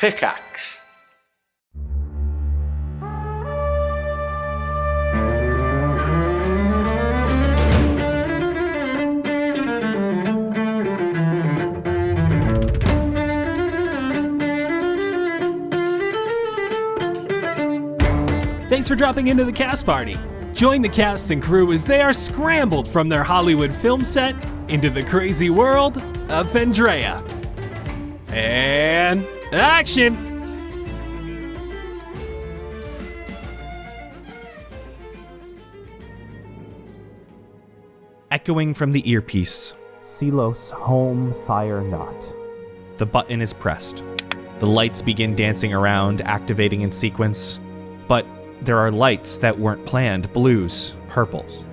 Pickaxe. Thanks for dropping into the cast party. Join the cast and crew as they are scrambled from their Hollywood film set into the crazy world of Fendrea. And action! Echoing from the earpiece, Silos home fire not. The button is pressed. The lights begin dancing around, activating in sequence. But there are lights that weren't planned, blues, purples.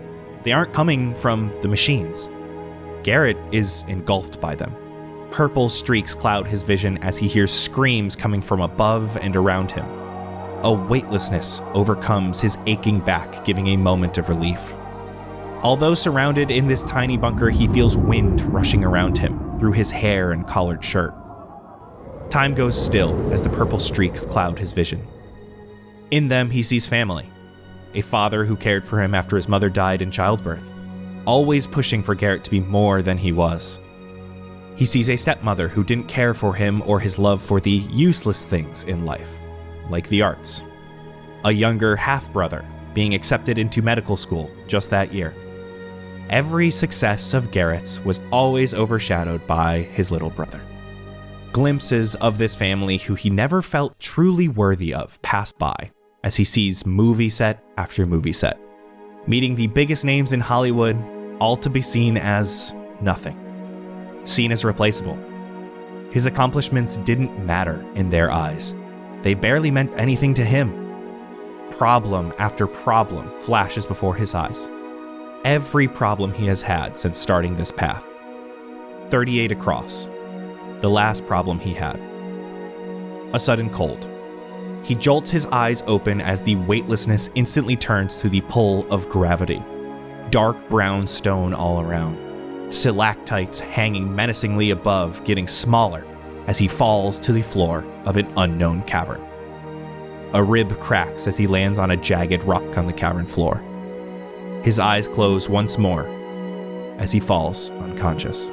They aren't coming from the machines. Garrett is engulfed by them. Purple streaks cloud his vision as he hears screams coming from above and around him. A weightlessness overcomes his aching back, giving a moment of relief. Although surrounded in this tiny bunker, he feels wind rushing around him through his hair and collared shirt. Time goes still as the purple streaks cloud his vision. In them, he sees family. A father who cared for him after his mother died in childbirth, always pushing for Garrett to be more than he was. He sees a stepmother who didn't care for him or his love for the useless things in life, like the arts. A younger half-brother being accepted into medical school just that year. Every success of Garrett's was always overshadowed by his little brother. Glimpses of this family who he never felt truly worthy of pass by as he sees movie set after movie set, meeting the biggest names in Hollywood, all to be seen as nothing, seen as replaceable. His accomplishments didn't matter in their eyes. They barely meant anything to him. Problem after problem flashes before his eyes. Every problem he has had since starting this path. 38 across. The last problem he had. A sudden cold. He jolts his eyes open as the weightlessness instantly turns to the pull of gravity. Dark brown stone all around. Stalactites hanging menacingly above, getting smaller as he falls to the floor of an unknown cavern. A rib cracks as he lands on a jagged rock on the cavern floor. His eyes close once more as he falls unconscious.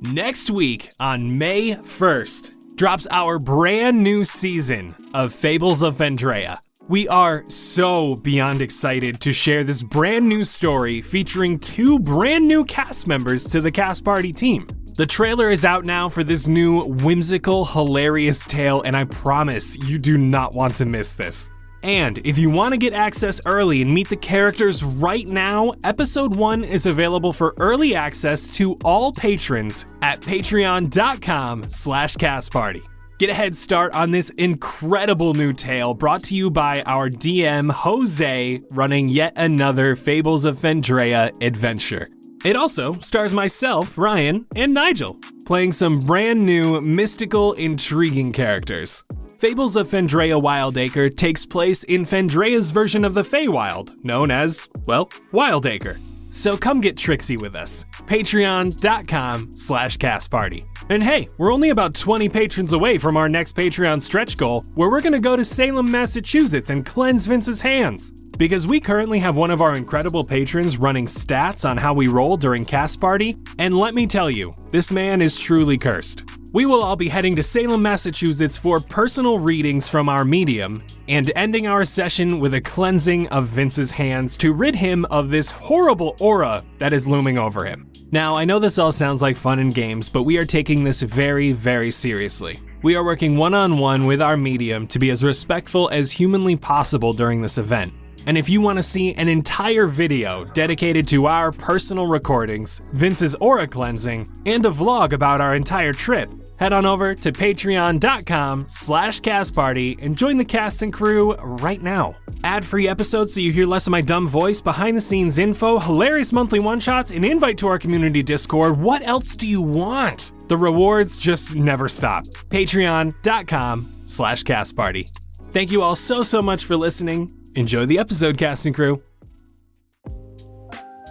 Next week, on May 1st, drops our brand new season of Fables of Fendrea. We are so beyond excited to share this brand new story featuring 2 brand new cast members to the cast party team. The trailer is out now for this new whimsical, hilarious tale, and I promise you do not want to miss this. And if you want to get access early and meet the characters right now, episode 1 is available for early access to all patrons at patreon.com/castparty. Get a head start on this incredible new tale brought to you by our DM Jose, running yet another Fables of Fendrea adventure. It also stars myself, Ryan, and Nigel, playing some brand new, mystical, intriguing characters. Fables of Fendrea Wildacre takes place in Fendrea's version of the Feywild, known as, well, Wildacre. So come get tricksy with us. Patreon.com/castparty. And hey, we're only about 20 patrons away from our next Patreon stretch goal, where we're gonna go to Salem, Massachusetts and cleanse Vince's hands. Because we currently have one of our incredible patrons running stats on how we roll during cast party, and let me tell you, this man is truly cursed. We will all be heading to Salem, Massachusetts for personal readings from our medium, and ending our session with a cleansing of Vince's hands to rid him of this horrible aura that is looming over him. Now, I know this all sounds like fun and games, but we are taking this very, very seriously. We are working one-on-one with our medium to be as respectful as humanly possible during this event. And if you want to see an entire video dedicated to our personal recordings, Vince's aura cleansing, and a vlog about our entire trip, head on over to patreon.com/castparty and join the cast and crew right now. Ad-free episodes so you hear less of my dumb voice, behind-the-scenes info, hilarious monthly one-shots, an invite to our community Discord. What else do you want? The rewards just never stop. Patreon.com/castparty. Thank you all so much for listening. Enjoy the episode, cast and crew.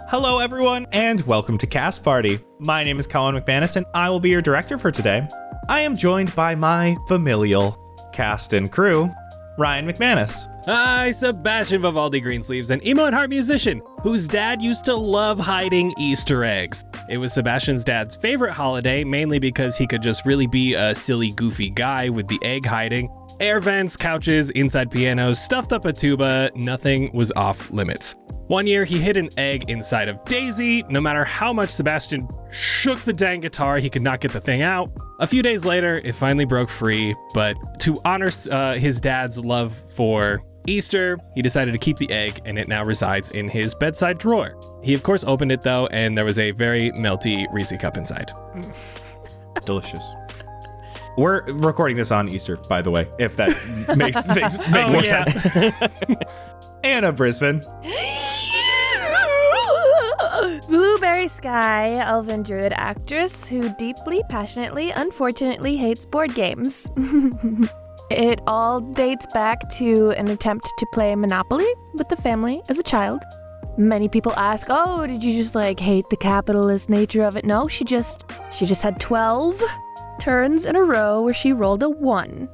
Hello, everyone, and welcome to Cast Party. My name is Colin McManus, and I will be your director for today. I am joined by my familial cast and crew, Ryan McManus. Hi, Sebastian Vivaldi Greensleeves, an emo at heart musician whose dad used to love hiding Easter eggs. It was Sebastian's dad's favorite holiday, mainly because he could just really be a silly, goofy guy with the egg hiding. Air vents, couches, inside pianos, stuffed up a tuba, nothing was off limits. One year, he hid an egg inside of Daisy. No matter how much Sebastian shook the dang guitar, he could not get the thing out. A few days later, it finally broke free, but to honor his dad's love for Easter, he decided to keep the egg, and it now resides in his bedside drawer. He, of course, opened it, though, and there was a very melty Reese cup inside. Delicious. We're recording this on Easter, by the way, if that makes things make more sense. Anna Brisbane. Blueberry Sky, elven druid actress who deeply, passionately, unfortunately hates board games. It all dates back to an attempt to play Monopoly with the family as a child. Many people ask, oh, did you just hate the capitalist nature of it? No, she just had 12 turns in a row where she rolled a 1.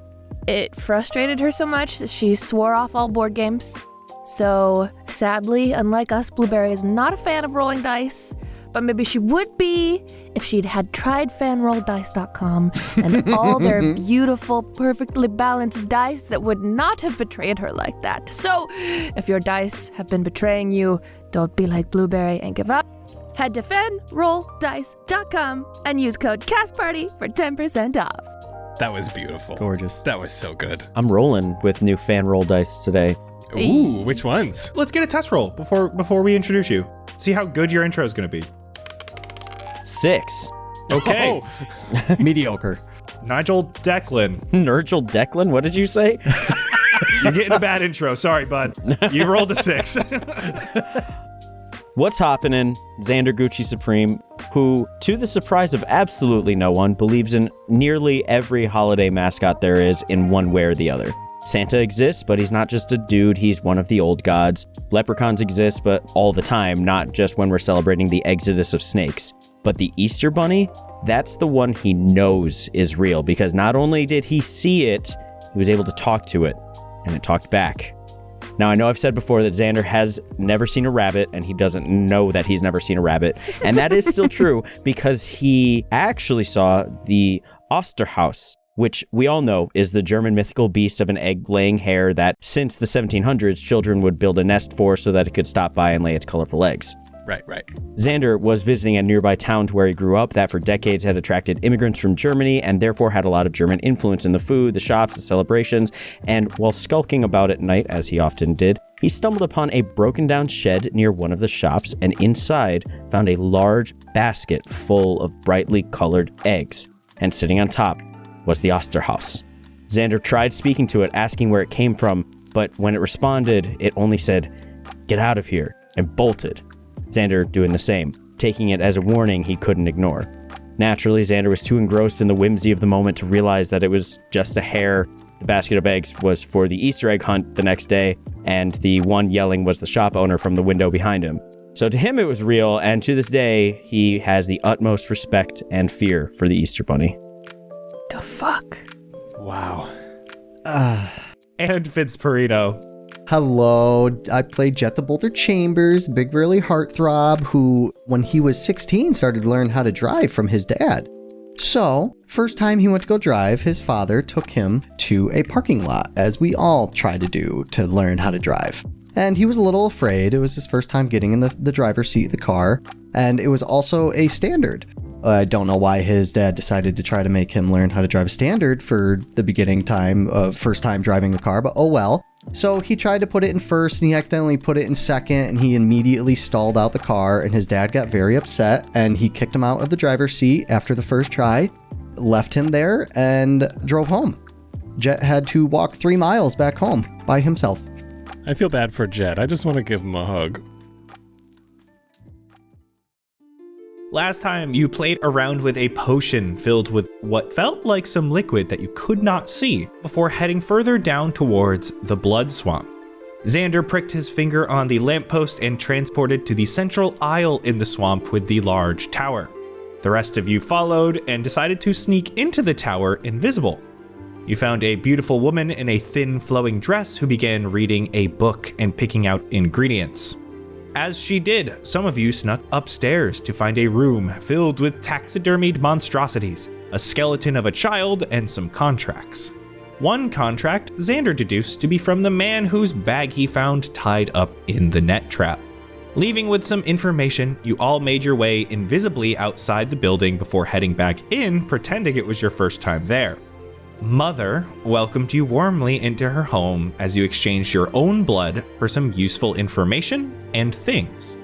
It frustrated her so much that she swore off all board games. So, sadly, unlike us, Blueberry is not a fan of rolling dice, but maybe she would be if she'd had tried fanrolldice.com and all their beautiful, perfectly balanced dice that would not have betrayed her like that. So, if your dice have been betraying you, don't be like Blueberry and give up. Head to fanrolldice.com and use code CASTPARTY for 10% off. That was beautiful. Gorgeous. That was so good. I'm rolling with new fan roll dice today. Ooh, which ones? Let's get a test roll before we introduce you. See how good your intro is going to be. 6. Okay. Oh. Mediocre. Nigel Declan. Nigel Declan? What did you say? You're getting a bad intro. Sorry, bud. You rolled a 6. What's happening? Xander Gucci Supreme, who, to the surprise of absolutely no one, believes in nearly every holiday mascot there is in one way or the other. Santa exists, but he's not just a dude, he's one of the old gods. Leprechauns exist, but all the time, not just when we're celebrating the exodus of snakes. But the Easter Bunny, that's the one he knows is real, because not only did he see it, he was able to talk to it, and it talked back. Now, I know I've said before that Xander has never seen a rabbit, and he doesn't know that he's never seen a rabbit. And that is still true, because he actually saw the Osterhaus, which we all know is the German mythical beast of an egg-laying hare that, since the 1700s, children would build a nest for so that it could stop by and lay its colorful eggs. Right. Xander was visiting a nearby town to where he grew up that for decades had attracted immigrants from Germany and therefore had a lot of German influence in the food, the shops, the celebrations, and while skulking about at night, as he often did, he stumbled upon a broken down shed near one of the shops and inside found a large basket full of brightly colored eggs. And sitting on top was the Osterhaus. Xander tried speaking to it, asking where it came from, but when it responded, it only said, "Get out of here," and bolted. Xander doing the same, taking it as a warning he couldn't ignore. Naturally, Xander was too engrossed in the whimsy of the moment to realize that it was just a hare. The basket of eggs was for the Easter egg hunt the next day, and the one yelling was the shop owner from the window behind him. So to him it was real, and to this day, he has the utmost respect and fear for the Easter Bunny. The fuck? Wow. And Vince Perino. Hello, I played Jett the Boulder Chambers, big burly heartthrob, who, when he was 16, started to learn how to drive from his dad. So, first time he went to go drive, his father took him to a parking lot, as we all try to do to learn how to drive. And he was a little afraid. It was his first time getting in the driver's seat of the car, and it was also a standard. I don't know why his dad decided to try to make him learn how to drive a standard for the beginning time of first time driving a car, but oh well. So he tried to put it in first and he accidentally put it in second and he immediately stalled out the car and his dad got very upset and he kicked him out of the driver's seat after the first try, left him there and drove home. Jett had to walk 3 miles back home by himself. I feel bad for Jett. I just want to give him a hug. Last time you played around with a potion filled with what felt like some liquid that you could not see before heading further down towards the blood swamp. Xander pricked his finger on the lamppost and transported to the central aisle in the swamp with the large tower. The rest of you followed and decided to sneak into the tower invisible. You found a beautiful woman in a thin flowing dress who began reading a book and picking out ingredients. As she did, some of you snuck upstairs to find a room filled with taxidermied monstrosities, a skeleton of a child, and some contracts. One contract Xander deduced to be from the man whose bag he found tied up in the net trap. Leaving with some information, you all made your way invisibly outside the building before heading back in, pretending it was your first time there. Mother welcomed you warmly into her home as you exchanged your own blood for some useful information and things.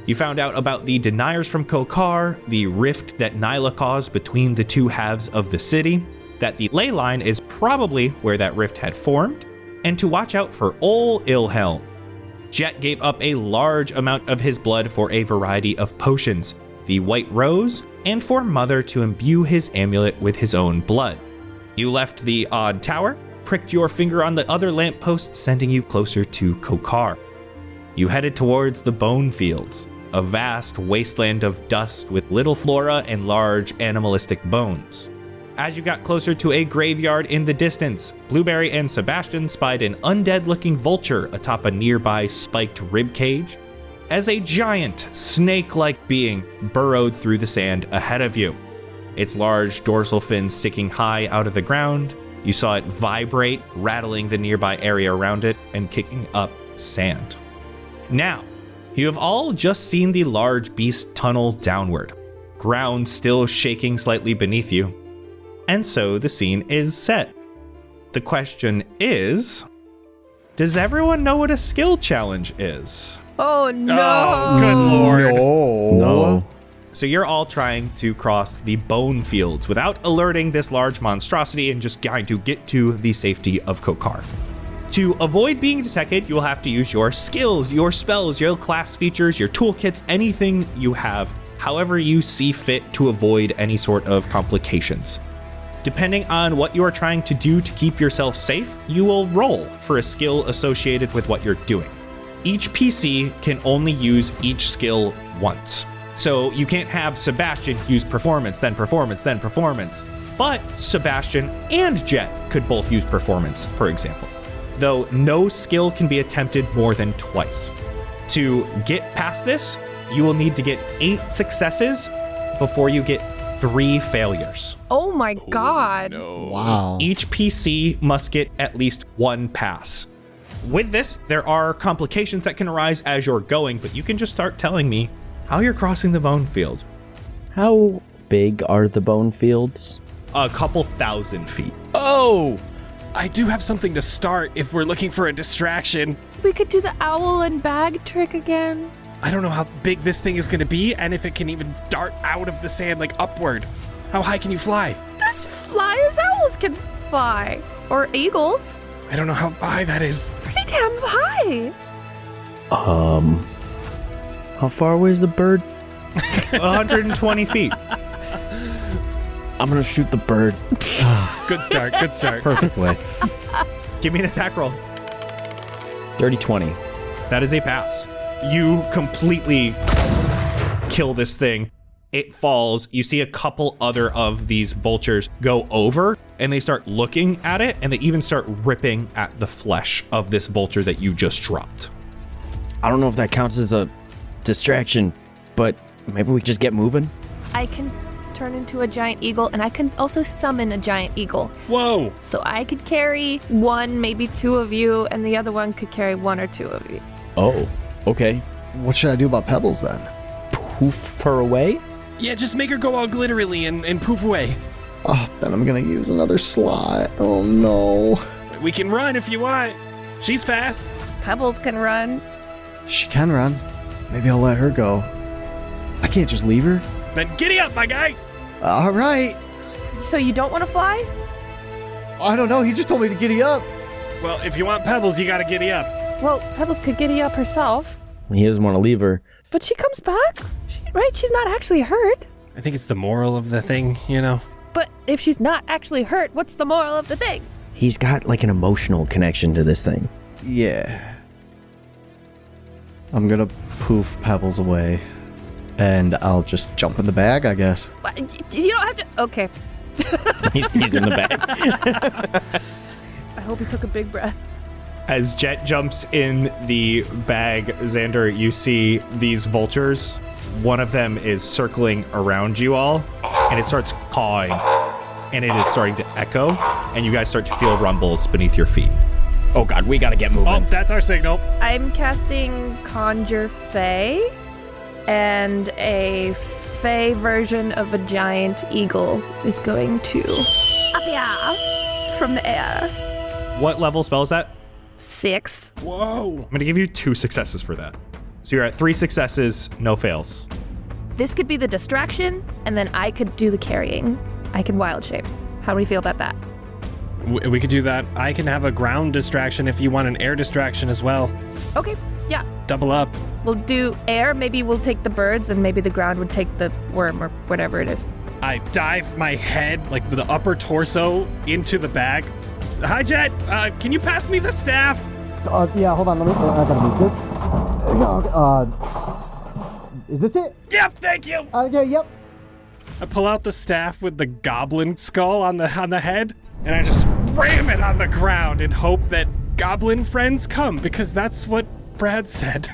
You found out about the deniers from Koqar, the rift that Nyla caused between the two halves of the city, that the ley line is probably where that rift had formed, and to watch out for Ol Illhelm. Jett gave up a large amount of his blood for a variety of potions, the White Rose, and for Mother to imbue his amulet with his own blood. You left the odd tower, pricked your finger on the other lamppost, sending you closer to Koqar. You headed towards the bone fields, a vast wasteland of dust with little flora and large animalistic bones. As you got closer to a graveyard in the distance, Blueberry and Sebastian spied an undead-looking vulture atop a nearby spiked ribcage, as a giant, snake-like being burrowed through the sand ahead of you. Its large dorsal fin sticking high out of the ground, you saw it vibrate, rattling the nearby area around it and kicking up sand. Now, you have all just seen the large beast tunnel downward, ground still shaking slightly beneath you. And so the scene is set. The question is, does everyone know what a skill challenge is? Oh no! Oh, good lord. No. So you're all trying to cross the bone fields without alerting this large monstrosity and just trying to get to the safety of Koqar. To avoid being detected, you'll have to use your skills, your spells, your class features, your toolkits, anything you have, however you see fit to avoid any sort of complications. Depending on what you are trying to do to keep yourself safe, you will roll for a skill associated with what you're doing. Each PC can only use each skill once. So you can't have Sebastian use performance, then performance, then performance. But Sebastian and Jett could both use performance, for example. Though no skill can be attempted more than twice. To get past this, you will need to get 8 successes before you get 3 failures. Oh my god. Wow. Each PC must get at least 1 pass. With this, there are complications that can arise as you're going, but you can just start telling me how you're crossing the bone fields. How big are the bone fields? A couple thousand feet. Oh! I do have something to start if we're looking for a distraction. We could do the owl and bag trick again. I don't know how big this thing is going to be and if it can even dart out of the sand, like upward. How high can you fly? As fly as owls can fly. Or eagles. I don't know how high that is. Pretty damn high. How far away is the bird? 120 feet. I'm gonna shoot the bird. Good start, good start. Perfect way. Give me an attack roll. Dirty 20. That is a pass. You completely kill this thing. It falls. You see a couple other of these vultures go over and they start looking at it and they even start ripping at the flesh of this vulture that you just dropped. I don't know if that counts as a distraction, but maybe we just get moving? I can turn into a giant eagle, and I can also summon a giant eagle. Whoa! So I could carry 1, maybe 2 of you, and the other one could carry 1 or 2 of you. Oh, okay. What should I do about Pebbles then? Poof her away? Yeah, just make her go all glitterily and poof away. Oh, then I'm gonna use another slot. Oh no. We can run if you want. She's fast. Pebbles can run. She can run. Maybe I'll let her go. I can't just leave her. Then giddy up, my guy! All right. So you don't want to fly? I don't know. He just told me to giddy up. Well, if you want Pebbles, you gotta giddy up. Well, Pebbles could giddy up herself. He doesn't want to leave her. But she comes back. Right? She's not actually hurt. I think it's the moral of the thing, you know? But if she's not actually hurt, what's the moral of the thing? He's got like an emotional connection to this thing. Yeah. I'm gonna poof Pebbles away. And I'll just jump in the bag, I guess. What? You don't have to... Okay. He's in the bag. I hope he took a big breath. As Jett jumps in the bag, Xander, you see these vultures. One of them is circling around you all, and it starts cawing, and it is starting to echo, and you guys start to feel rumbles beneath your feet. Oh God, we gotta get moving. Oh, that's our signal. I'm casting Conjure Fae, and a Fae version of a giant eagle is going to appear from the air. What level spell is that? 6th. Whoa. I'm going to give you 2 successes for that. So you're at 3 successes, no fails. This could be the distraction, and then I could do the carrying. I can wild shape. How do we feel about that? We could do that. I can have a ground distraction if you want an air distraction as well. Okay, yeah. Double up. We'll do air. Maybe we'll take the birds, and maybe the ground would take the worm or whatever it is. I dive my head, like the upper torso, into the bag. Hi, Jett. Can you pass me the staff? Yeah, hold on. I gotta move this. Is this it? Yep, thank you. Okay, yep. I pull out the staff with the goblin skull on the head, and I just ram it on the ground and hope that goblin friends come, because that's what Brad said.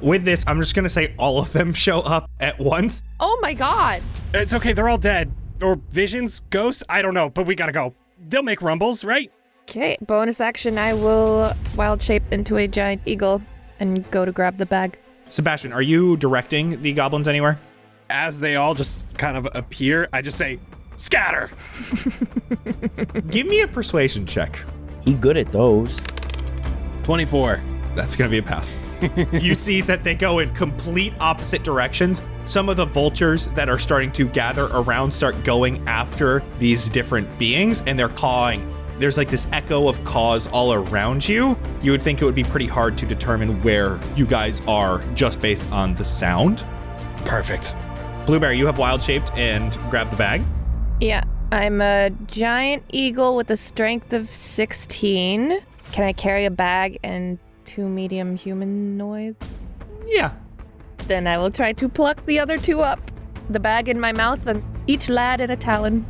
With this, I'm just going to say all of them show up at once. Oh my god. It's okay, they're all dead. Or visions, ghosts, I don't know, but we gotta go. They'll make rumbles, right? Okay, bonus action. I will wild shape into a giant eagle and go to grab the bag. Sebastian, are you directing the goblins anywhere? As they all just kind of appear, I just say, scatter! Give me a persuasion check. He good at those. 24. That's going to be a pass. You see that they go in complete opposite directions. Some of the vultures that are starting to gather around start going after these different beings, and they're cawing. There's like this echo of caws all around you. You would think it would be pretty hard to determine where you guys are just based on the sound. Perfect. Blueberry, you have wild shaped and grab the bag. Yeah, I'm a giant eagle with a strength of 16. Can I carry a bag and 2 medium humanoids? Yeah. Then I will try to pluck the other 2 up. The bag in my mouth and each lad in a talon.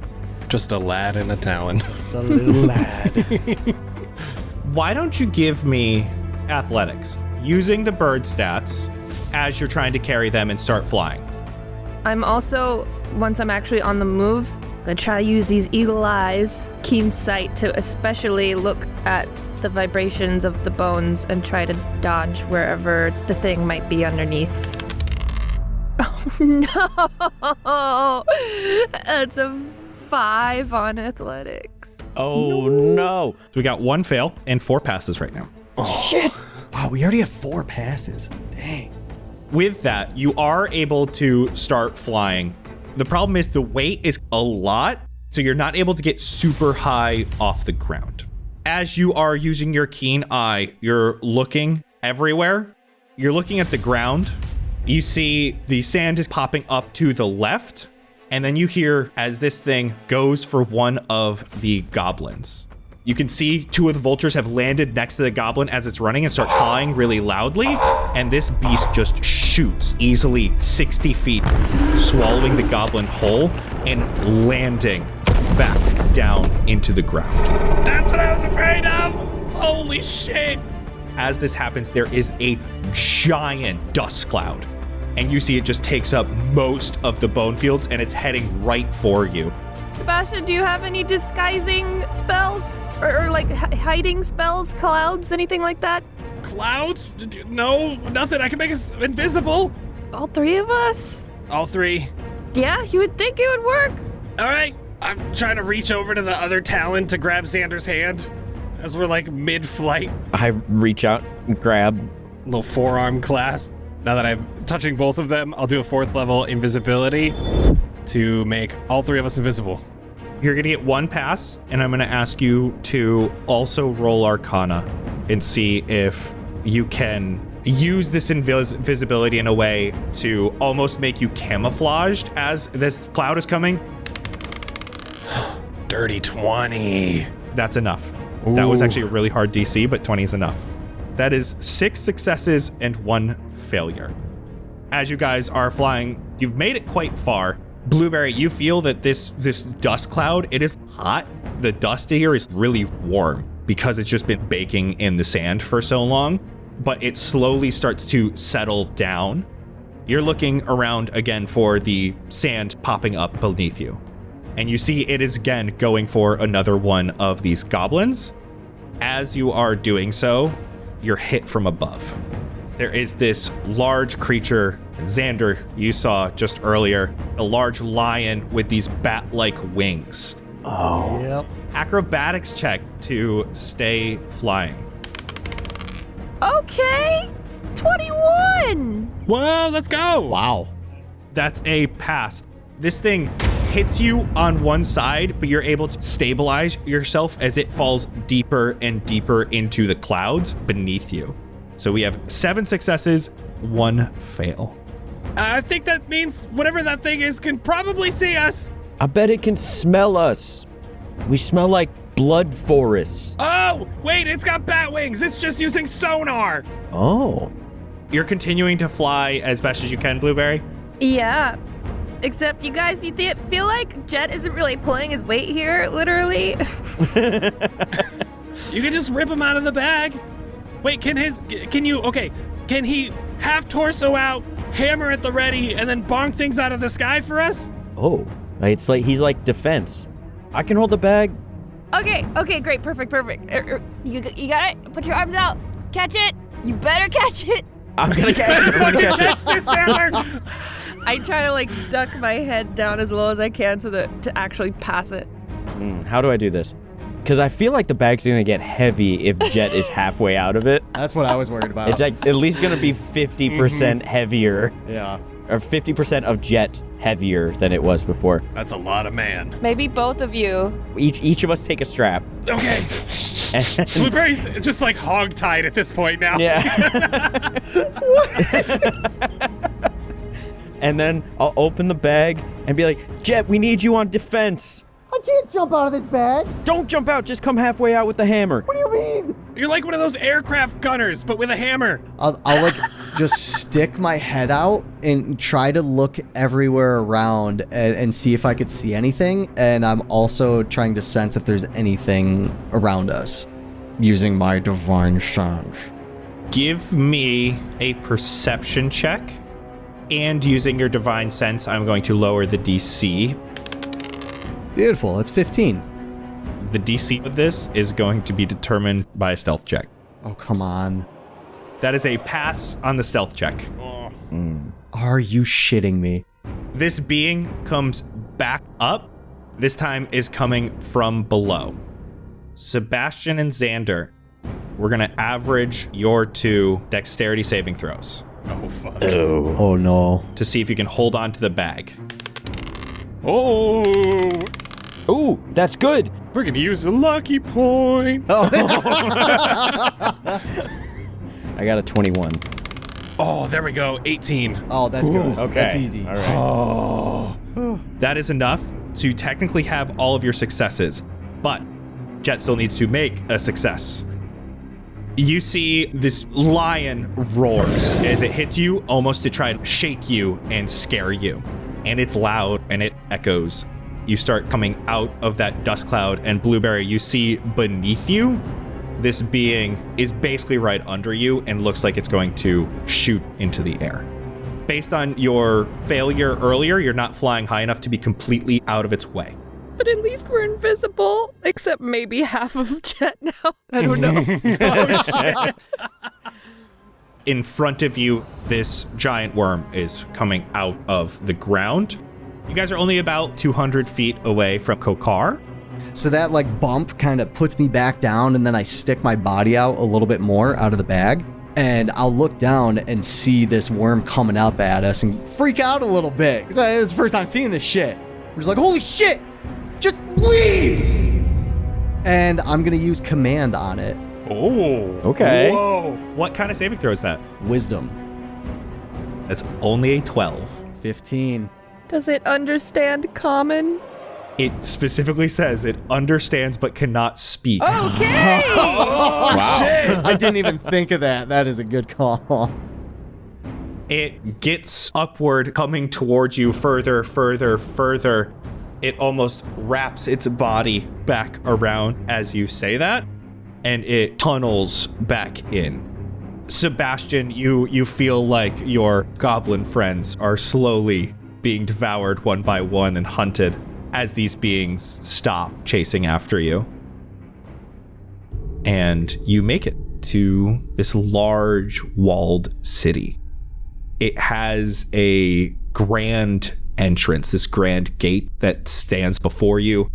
Just a lad and a talon. Just a little lad. Why don't you give me athletics using the bird stats as you're trying to carry them and start flying? I'm also, once I'm actually on the move, gonna try to use these eagle eyes, keen sight, to especially look at the vibrations of the bones and try to dodge wherever the thing might be underneath. Oh no! That's a 5 on athletics. Oh no. So we got 1 fail and 4 passes right now. Shit. Wow, we already have 4 passes. Dang. With that, you are able to start flying. The problem is the weight is a lot, so you're not able to get super high off the ground. As you are using your keen eye, you're looking everywhere. You're looking at the ground. You see the sand is popping up to the left, and then you hear as this thing goes for one of the goblins. You can see 2 of the vultures have landed next to the goblin as it's running and start cawing really loudly, and this beast just shoots easily 60 feet, swallowing the goblin whole and landing back down into the ground. That's what I was afraid of! Holy shit! As this happens, there is a giant dust cloud, and you see it just takes up most of the bone fields, and it's heading right for you. Sebastian, do you have any disguising spells? Or like hiding spells, clouds, anything like that? Clouds? No, nothing. I can make us invisible. All 3 of us? All 3. Yeah, you would think it would work. All right. I'm trying to reach over to the other talon to grab Xander's hand as we're like mid-flight. I reach out and grab. Little forearm clasp. Now that I'm touching both of them, I'll do a 4th level invisibility to make all 3 of us invisible. You're going to get 1 pass, and I'm going to ask you to also roll Arcana and see if you can use this invisibility in a way to almost make you camouflaged as this cloud is coming. Dirty 20. That's enough. That was actually a really hard DC, but 20 is enough. That is 6 successes and 1 failure. As you guys are flying, you've made it quite far. Blueberry, you feel that this dust cloud, it is hot. The dust here is really warm because it's just been baking in the sand for so long, but it slowly starts to settle down. You're looking around again for the sand popping up beneath you. And you see it is again going for another one of these goblins. As you are doing so, you're hit from above. There is this large creature, Xander, you saw just earlier, a large lion with these bat-like wings. Oh. Yep. Acrobatics check to stay flying. Okay. 21. Whoa, let's go. Wow. That's a pass. This thing hits you on one side, but you're able to stabilize yourself as it falls deeper and deeper into the clouds beneath you. So we have 7 successes, 1 fail. I think that means whatever that thing is can probably see us. I bet it can smell us. We smell like blood forests. Oh, wait, it's got bat wings. It's just using sonar. Oh. You're continuing to fly as best as you can, Blueberry. Yeah. Except you guys, you feel like Jett isn't really pulling his weight here, literally. You can just rip him out of the bag. Wait, can he half torso out, hammer at the ready, and then bonk things out of the sky for us? Oh. It's like he's like defense. I can hold the bag. Okay, great, perfect. You got it? Put your arms out. Catch it. You better catch it. I'm gonna catch it. I'm gonna catch it. This, Xander. I try to duck my head down as low as I can so that to actually pass it. How do I do this? Because I feel like the bag's gonna get heavy if Jett is halfway out of it. That's what I was worried about. It's like at least gonna be 50% heavier, yeah. or 50% of Jett heavier than it was before. That's a lot of man. Maybe both of you. Each of us take a strap. Okay. Blueberry's just like hog-tied at this point now. Yeah. And then I'll open the bag and be like, Jett, we need you on defense. I can't jump out of this bag. Don't jump out, just come halfway out with the hammer. What do you mean? You're like one of those aircraft gunners, but with a hammer. I'll just stick my head out and try to look everywhere around and see if I could see anything. And I'm also trying to sense if there's anything around us using my divine sense. Give me a perception check. And using your divine sense, I'm going to lower the DC. Beautiful. It's 15. The DC of this is going to be determined by a stealth check. Oh, come on. That is a pass on the stealth check. Are you shitting me? This being comes back up. This time is coming from below. Sebastian and Xander, we're going to average your 2 dexterity saving throws. Oh, fuck. Oh, no. To see if you can hold on to the bag. Oh. Ooh, that's good. We're going to use the lucky point. Oh, I got a 21. Oh, there we go. 18. oh that's good. Okay. That's easy. All right. Oh. That is enough to technically have all of your successes, but Jett still needs to make a success. You see this lion roars as it hits you, almost to try to shake you and scare you. And it's loud and it echoes. You start coming out of that dust cloud, and Blueberry, you see beneath you, this being is basically right under you and looks like it's going to shoot into the air. Based on your failure earlier, you're not flying high enough to be completely out of its way. But at least we're invisible. Except maybe half of Jett now. I don't know. Oh, shit. In front of you, this giant worm is coming out of the ground. You guys are only about 200 feet away from Koqar. So that bump kind of puts me back down, and then I stick my body out a little bit more out of the bag. And I'll look down and see this worm coming up at us and freak out a little bit. Because it's the first time seeing this shit. I'm just like, holy shit! Just leave! And I'm going to use command on it. Oh. Okay. Whoa. What kind of saving throw is that? Wisdom. That's only a 12. 15. Does it understand common? It specifically says it understands but cannot speak. Okay! Oh, shit. I didn't even think of that. That is a good call. It gets upward, coming towards you further, further, further. It almost wraps its body back around as you say that, and it tunnels back in. Sebastian, you feel like your goblin friends are slowly being devoured one by one and hunted as these beings stop chasing after you. And you make it to this large walled city. It has a grand entrance, this grand gate that stands before you.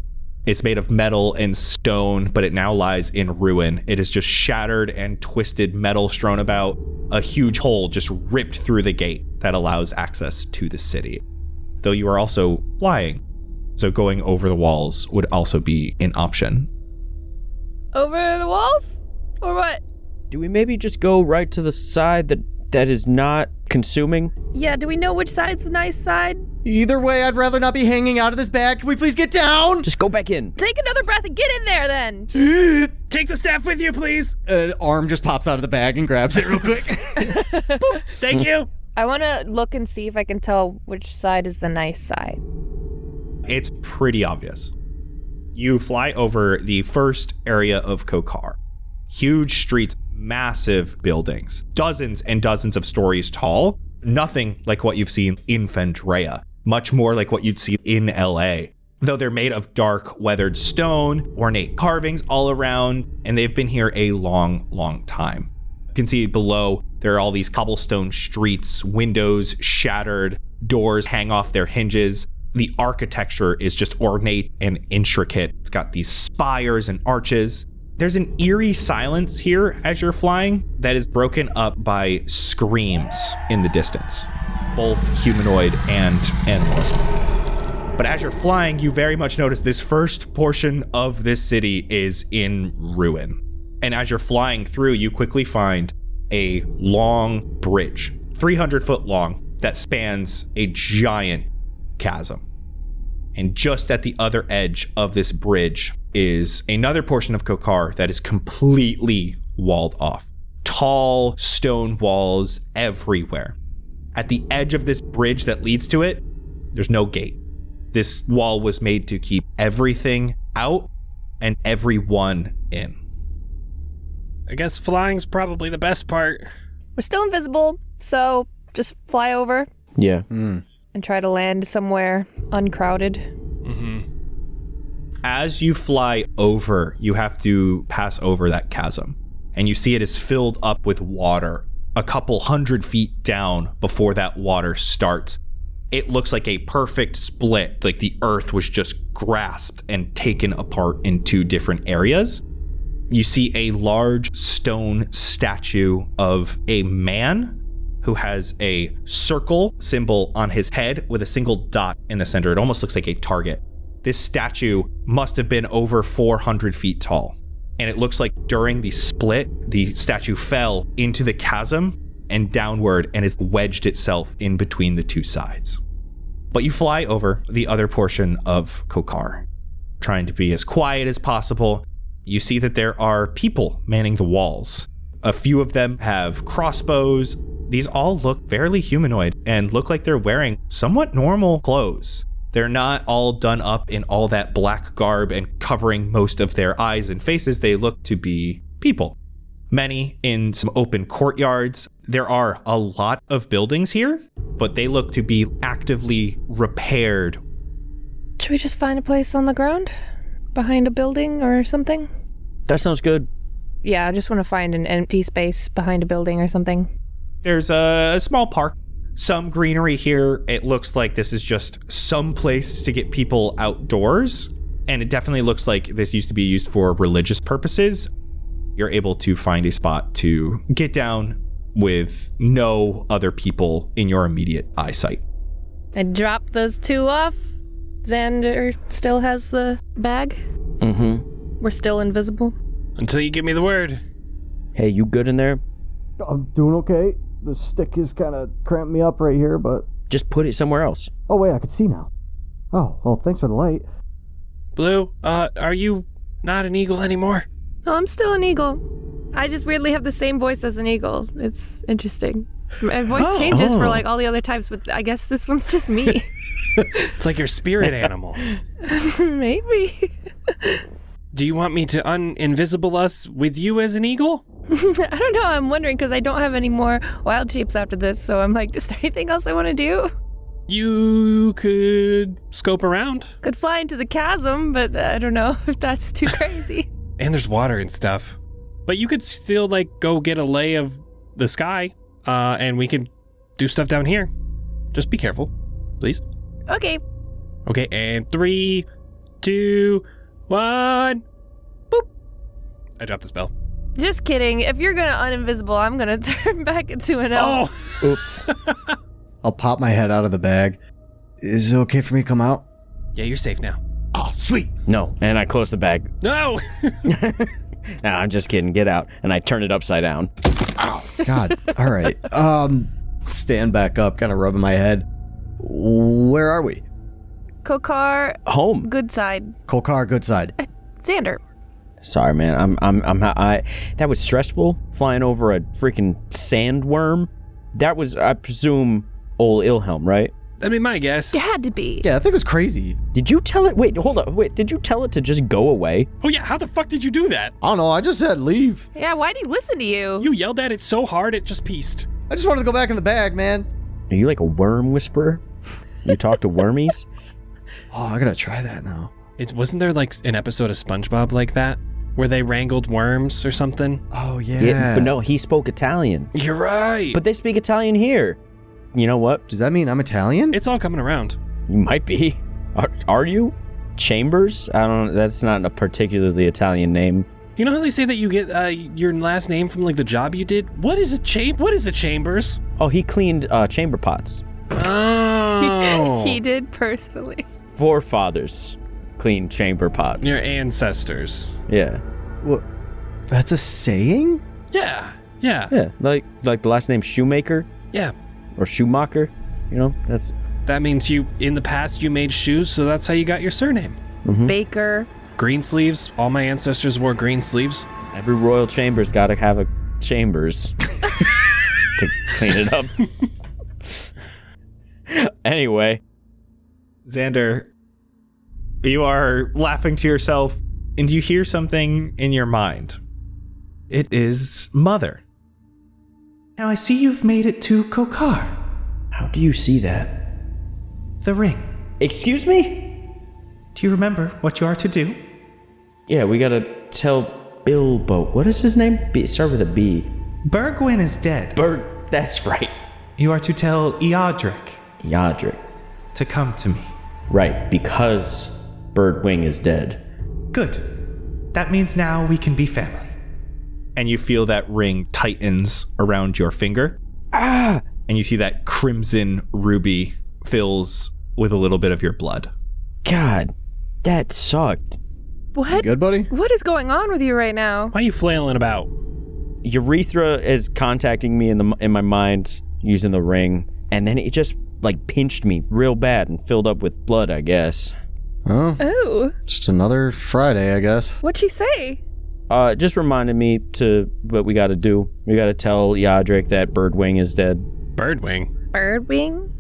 It's made of metal and stone, but it now lies in ruin. It is just shattered and twisted metal strewn about, a huge hole just ripped through the gate that allows access to the city. Though you are also flying, so going over the walls would also be an option. Over the walls? Or what? Do we maybe just go right to the side that is not consuming? Yeah, do we know which side's the nice side? Either way, I'd rather not be hanging out of this bag. Can we please get down? Just go back in. Take another breath and get in there then. Take the staff with you, please. An arm just pops out of the bag and grabs it real quick. Thank you. I want to look and see if I can tell which side is the nice side. It's pretty obvious. You fly over the first area of Koqar. Huge streets, massive buildings, dozens and dozens of stories tall. Nothing like what you've seen in Fendrea, much more like what you'd see in LA. Though they're made of dark, weathered stone, ornate carvings all around, and they've been here a long, long time. You can see below, there are all these cobblestone streets, windows shattered, doors hang off their hinges. The architecture is just ornate and intricate. It's got these spires and arches. There's an eerie silence here as you're flying that is broken up by screams in the distance, both humanoid and animalistic. But as you're flying, you very much notice this first portion of this city is in ruin. And as you're flying through, you quickly find a long bridge, 300 foot long, that spans a giant chasm. And just at the other edge of this bridge is another portion of Koqar that is completely walled off. Tall stone walls everywhere. At the edge of this bridge that leads to it, there's no gate. This wall was made to keep everything out and everyone in. I guess flying's probably the best part. We're still invisible, so just fly over Yeah. and try to land somewhere uncrowded. As you fly over, you have to pass over that chasm, and you see it is filled up with water a couple 100 feet down before that water starts. It looks like a perfect split, like the earth was just grasped and taken apart in two different areas. You see a large stone statue of a man who has a circle symbol on his head with a single dot in the center. It almost looks like a target. This statue must have been over 400 feet tall. And it looks like during the split, the statue fell into the chasm and downward and has wedged itself in between the two sides. But you fly over the other portion of Koqar, trying to be as quiet as possible. You see that there are people manning the walls. A few of them have crossbows. These all look fairly humanoid and look like they're wearing somewhat normal clothes. They're not all done up in all that black garb and covering most of their eyes and faces. They look to be people. Many in some open courtyards. There are a lot of buildings here, but they look to be actively repaired. Should we just find a place on the ground? Behind a building or something? That sounds good. Yeah, I just want to find an empty space behind a building or something. There's a small park, some greenery here. It looks like this is just some place to get people outdoors. And it definitely looks like this used to be used for religious purposes. You're able to find a spot to get down with no other people in your immediate eyesight. And drop those two off. Xander still has the bag. Mm-hmm. We're still invisible. Until you give me the word. Hey, you good in there? I'm doing okay. The stick is kind of cramped me up right here, but... Just put it somewhere else. Oh, wait, I can see now. Oh, well, thanks for the light. Blue, are you not an eagle anymore? No, I'm still an eagle. I just weirdly have the same voice as an eagle. It's interesting. My voice changes for like all the other types, but I guess this one's just me. It's like your spirit animal. Maybe. Do you want me to uninvisible us with you as an eagle? I don't know. I'm wondering because I don't have any more wild shapes after this, so I'm like, is there anything else I want to do? You could scope around. Could fly into the chasm, but I don't know if that's too crazy. And there's water and stuff. But you could still like go get a lay of the sky, and we could do stuff down here. Just be careful, please. Okay. Okay, and 3, 2, 1. Boop. I dropped the spell. Just kidding. If you're gonna uninvisible, I'm gonna turn back into an elf. Oh, Oops. I'll pop my head out of the bag. Is it okay for me to come out? yeah, you're safe now. Oh, sweet. No, and I close the bag. No. Nah, I'm just kidding. Get out. And I turn it upside down. Oh, God. All right. Stand back up, kind of rubbing my head. Where are we? Koqar, Home. good side. Koqar, good side. Xander. Sorry, man. That was stressful. Flying over a freaking sandworm. That was, I presume, Ol Illhelm, right? That'd be my guess. It had to be. Yeah, I think it was crazy. Did you tell it? Wait, hold up. Wait, did you tell it to just go away? Oh yeah, how the fuck did you do that? I don't know. I just said leave. Yeah, why'd he listen to you? You yelled at it so hard it just pieced. I just wanted to go back in the bag, man. Are you like a worm whisperer? You talk to wormies? Oh, I gotta try that now. Wasn't there like an episode of SpongeBob like that? Where they wrangled worms or something? Oh, yeah. But no, he spoke Italian. You're right. But they speak Italian here. You know what? Does that mean I'm Italian? It's all coming around. You might be. Are you? Chambers? I don't know. That's not a particularly Italian name. You know how they say that you get your last name from like the job you did? What is a Chambers? Oh, he cleaned chamber pots. Oh. He did personally. Forefathers cleaned chamber pots. Your ancestors. Yeah. What? That's a saying? Yeah. Yeah. Like the last name Shoemaker Yeah. or Schumacher. You know, that's... That means in the past you made shoes, so that's how you got your surname. Baker. Green sleeves. All my ancestors wore green sleeves. Every royal chamber's got to have a chambers to clean it up. Anyway. Xander, you are laughing to yourself, and you hear something in your mind. It is Mother. Now I see you've made it to Koqar. How do you see that? The ring. Excuse me? Do you remember what you are to do? Yeah, we gotta tell Bilbo. What is his name? Start with a B. Bergwin is dead. That's right. You are to tell Eodric Yadric. to come to me. Right, because Birdwing is dead. Good. That means now we can be family. And you feel that ring tightens around your finger. Ah! And you see that crimson ruby fills with a little bit of your blood. God, that sucked. What? Good, buddy? What is going on with you right now? Why are you flailing about? Urethra is contacting me in my mind using the ring, and then it just like pinched me real bad and filled up with blood, I guess. Oh, Oh, just another Friday, I guess. what'd she say? It just reminded me to what we gotta do. We gotta tell Yadric that Birdwing is dead. Birdwing. Birdwing?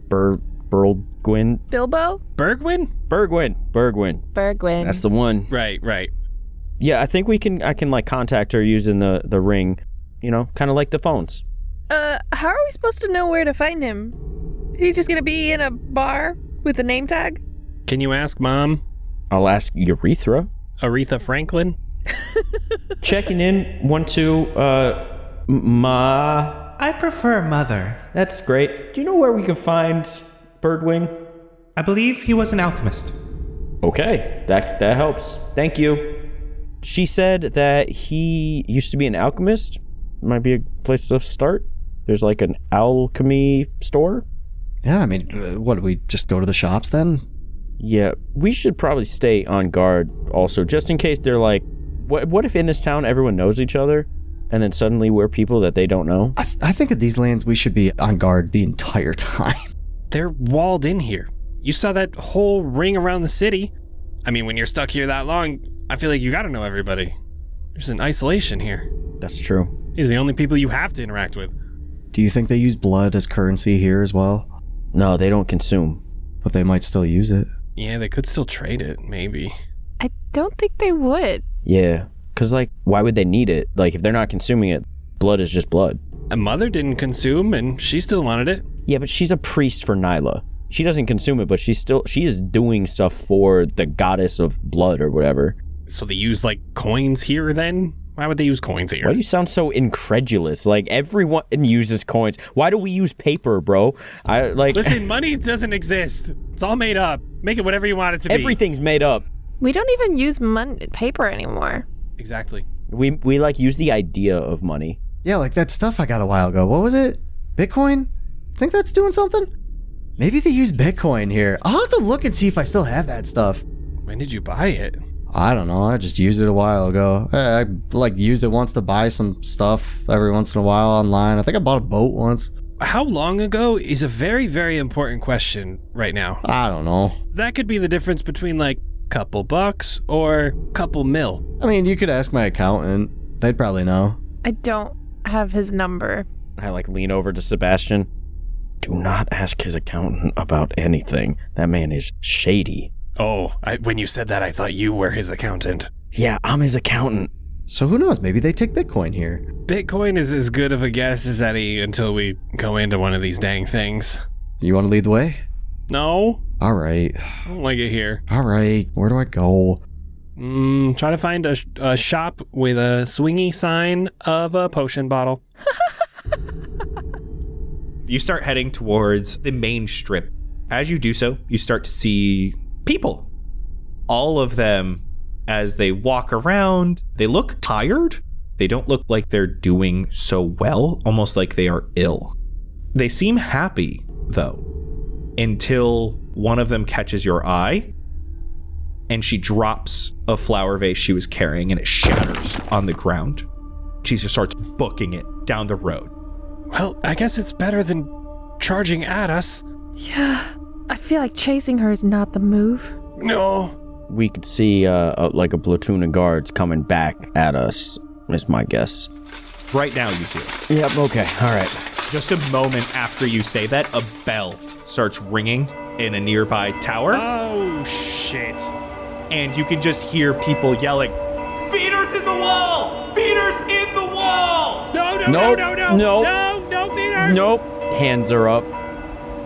Burldgwyn? Bilbo? Bergwin? Bergwin. That's the one. Right. Yeah, I think I can like contact her using the ring. You know, kind of like the phones. How are we supposed to know where to find him? Is he just gonna be in a bar with a name tag? Can you ask Mom? I'll ask Urethra. Aretha Franklin? Checking in. 1, 2. Ma. I prefer Mother. That's great. Do you know where we can find Birdwing? I believe he was an alchemist. Okay, that helps. Thank you. She said that he used to be an alchemist. Might be a place to start. There's like an alchemy store. Yeah, I mean, what, do we just go to the shops then? Yeah, we should probably stay on guard also, just in case they're like, what if in this town everyone knows each other? And then suddenly we're people that they don't know? I think at these lands we should be on guard the entire time. They're walled in here. You saw that whole ring around the city. I mean, when you're stuck here that long, I feel like you gotta know everybody. There's an isolation here. That's true. These are the only people you have to interact with. Do you think they use blood as currency here as well? No, they don't consume. But they might still use it. Yeah, they could still trade it, maybe. I don't think they would. Yeah, because, like, why would they need it? Like, if they're not consuming it, blood is just blood. A mother didn't consume, and she still wanted it. Yeah, but she's a priest for Nyla. She doesn't consume it, but she is doing stuff for the goddess of blood or whatever. So they use, like, coins here, then? Why would they use coins here? Why do you sound so incredulous? Like, everyone uses coins. Why do we use paper, bro? Listen, money doesn't exist. It's all made up. Make it whatever you want it to be. Everything's made up. We don't even use paper anymore. Exactly. We use the idea of money. Yeah, like that stuff I got a while ago. What was it? Bitcoin? Think that's doing something? Maybe they use Bitcoin here. I'll have to look and see if I still have that stuff. When did you buy it? I don't know. I just used it a while ago. I used it once to buy some stuff every once in a while online. I think I bought a boat once. How long ago is a very, very important question right now. I don't know. That could be the difference between, like, couple bucks or couple mil. I mean, you could ask my accountant. They'd probably know. I don't have his number. I lean over to Sebastian. Do not ask his accountant about anything. That man is shady. Oh, when you said that, I thought you were his accountant. Yeah, I'm his accountant. So who knows? Maybe they take Bitcoin here. Bitcoin is as good of a guess as any until we go into one of these dang things. You want to lead the way? No. All right. I don't like it here. All right. Where do I go? Try to find a shop with a swingy sign of a potion bottle. You start heading towards the main strip. As you do so, you start to see people. All of them, as they walk around, they look tired. They don't look like they're doing so well, almost like they are ill. They seem happy, though, until one of them catches your eye, and she drops a flower vase she was carrying, and it shatters on the ground. She just starts booking it down the road. Well, I guess it's better than charging at us. Yeah, I feel like chasing her is not the move. No. We could see a platoon of guards coming back at us, is my guess. Right now you do. Yep, okay, all right. Just a moment after you say that, a bell starts ringing in a nearby tower. Oh, shit. And you can just hear people yelling, "Feeders in the wall! Feeders in the wall!" No, feeders! Nope. Hands are up.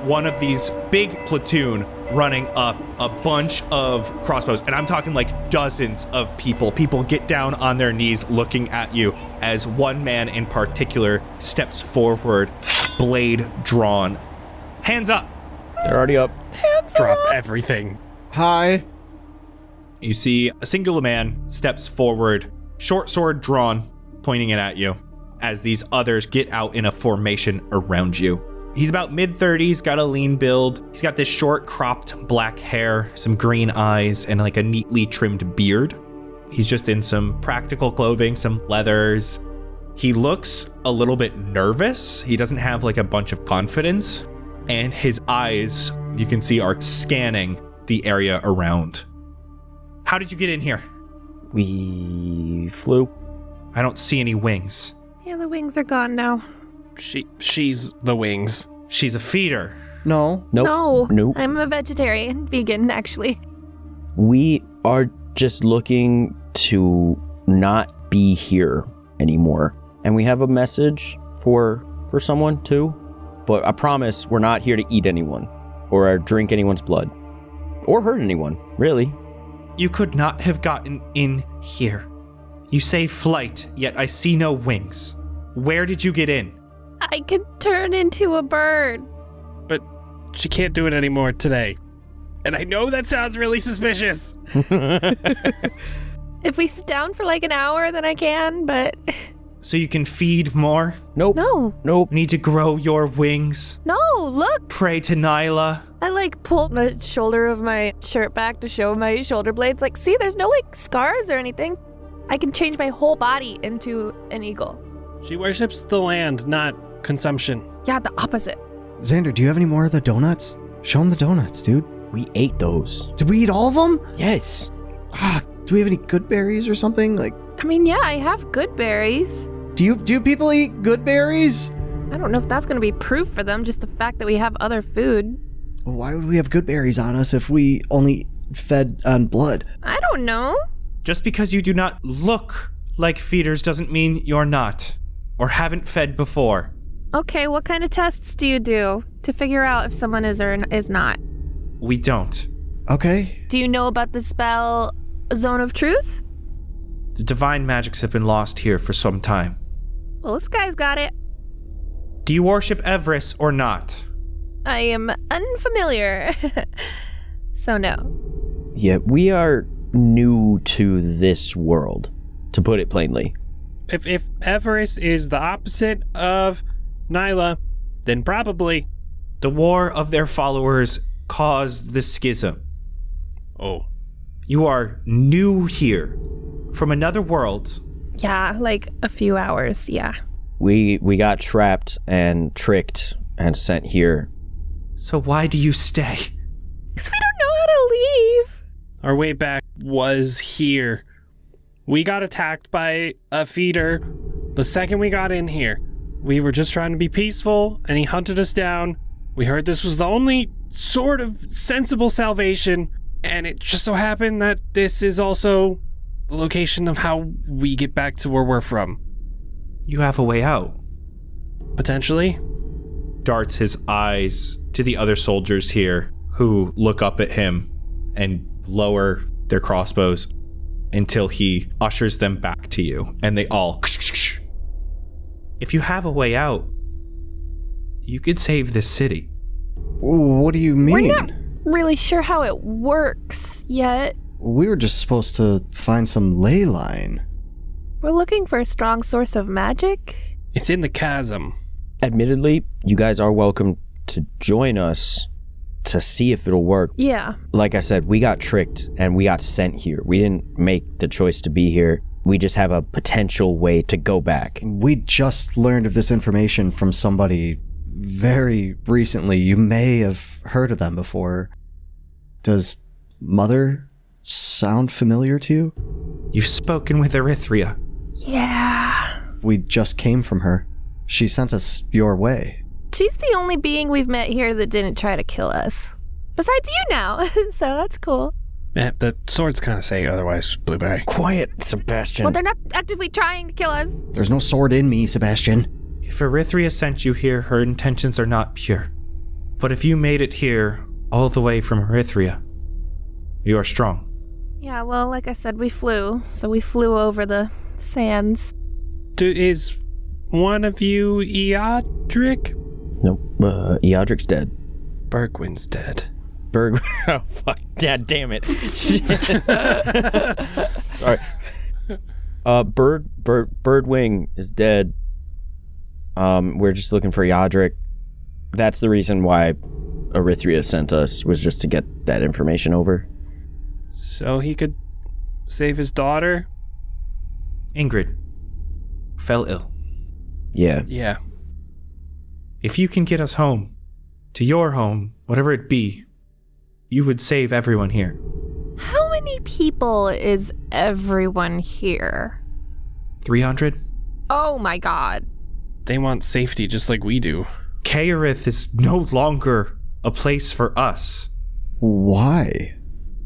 One of these big platoon running up, a bunch of crossbows, and I'm talking like dozens of people. People get down on their knees looking at you as one man in particular steps forward, blade drawn. Hands up! They're already up. Drop everything. Hi. You see a singular man steps forward, short sword drawn, pointing it at you, as these others get out in a formation around you. He's about mid-30s, got a lean build. He's got this short cropped black hair, some green eyes, and like a neatly trimmed beard. He's just in some practical clothing, some leathers. He looks a little bit nervous. He doesn't have like a bunch of confidence. And his eyes, you can see, are scanning the area around. How did you get in here? We flew. I don't see any wings. Yeah, the wings are gone now. She's the wings. She's a feeder. No. Nope. No. I'm a vegetarian, vegan, actually. We are just looking to not be here anymore. And we have a message for someone too. But I promise we're not here to eat anyone or drink anyone's blood or hurt anyone, really. You could not have gotten in here. You say flight, yet I see no wings. Where did you get in? I could turn into a bird. But she can't do it anymore today. And I know that sounds really suspicious. If we sit down for like an hour, then I can, but... So you can feed more? Nope. No. Nope. Need to grow your wings? No, look! Pray to Nyla? I pull the shoulder of my shirt back to show my shoulder blades. See, there's no scars or anything. I can change my whole body into an eagle. She worships the land, not consumption. Yeah, the opposite. Xander, do you have any more of the donuts? Show him the donuts, dude. We ate those. Did we eat all of them? Yes. Do we have any good berries or something? Like, I mean, yeah, I have good berries. do people eat good berries? I don't know if that's going to be proof for them, just the fact that we have other food. Well, why would we have good berries on us if we only fed on blood? I don't know. Just because you do not look like feeders doesn't mean you're not, or haven't fed before. Okay, what kind of tests do you do to figure out if someone is or is not? We don't. Okay. Do you know about the spell Zone of Truth? The divine magics have been lost here for some time. Well, this guy's got it. Do you worship Everest or not? I am unfamiliar. So no. Yeah, we are new to this world, to put it plainly. If Everest is the opposite of Nyla, then probably. The war of their followers caused the schism. Oh. You are new here, from another world. Yeah, like a few hours, yeah. We got trapped and tricked and sent here. So why do you stay? Because we don't know how to leave. Our way back was here. We got attacked by a feeder the second we got in here. We were just trying to be peaceful, and he hunted us down. We heard this was the only sort of sensible salvation, and it just so happened that this is also the location of how we get back to where we're from. You have a way out. Potentially. Darts his eyes to the other soldiers here, who look up at him and lower their crossbows until he ushers them back to you, and they all... If you have a way out, you could save this city. What do you mean? We're not really sure how it works yet. We were just supposed to find some ley line. We're looking for a strong source of magic. It's in the chasm. Admittedly, you guys are welcome to join us to see if it'll work. Yeah. Like I said, we got tricked and we got sent here. We didn't make the choice to be here. We just have a potential way to go back. We just learned of this information from somebody very recently. You may have heard of them before. Does Mother sound familiar to you? You've spoken with Erythria. Yeah. We just came from her. She sent us your way. She's the only being we've met here that didn't try to kill us. Besides you now, so that's cool. Yeah, the swords kind of say otherwise, Blueberry. Quiet, Sebastian. Well, they're not actively trying to kill us. There's no sword in me, Sebastian. If Erythria sent you here, her intentions are not pure. But if you made it here all the way from Erythria, you are strong. Yeah, well, like I said, we flew. So we flew over the sands. Is one of you Eodric? Nope. Eodric's dead. Bergwin's dead. Oh, fuck. Dad, damn it. All right. Birdwing is dead. We're just looking for Eodric. That's the reason why Erythria sent us, was just to get that information over. So he could save his daughter? Ingrid fell ill. Yeah. Yeah. If you can get us home, to your home, whatever it be, you would save everyone here. How many people is everyone here? 300? Oh my god. They want safety just like we do. Kaerith is no longer a place for us. Why?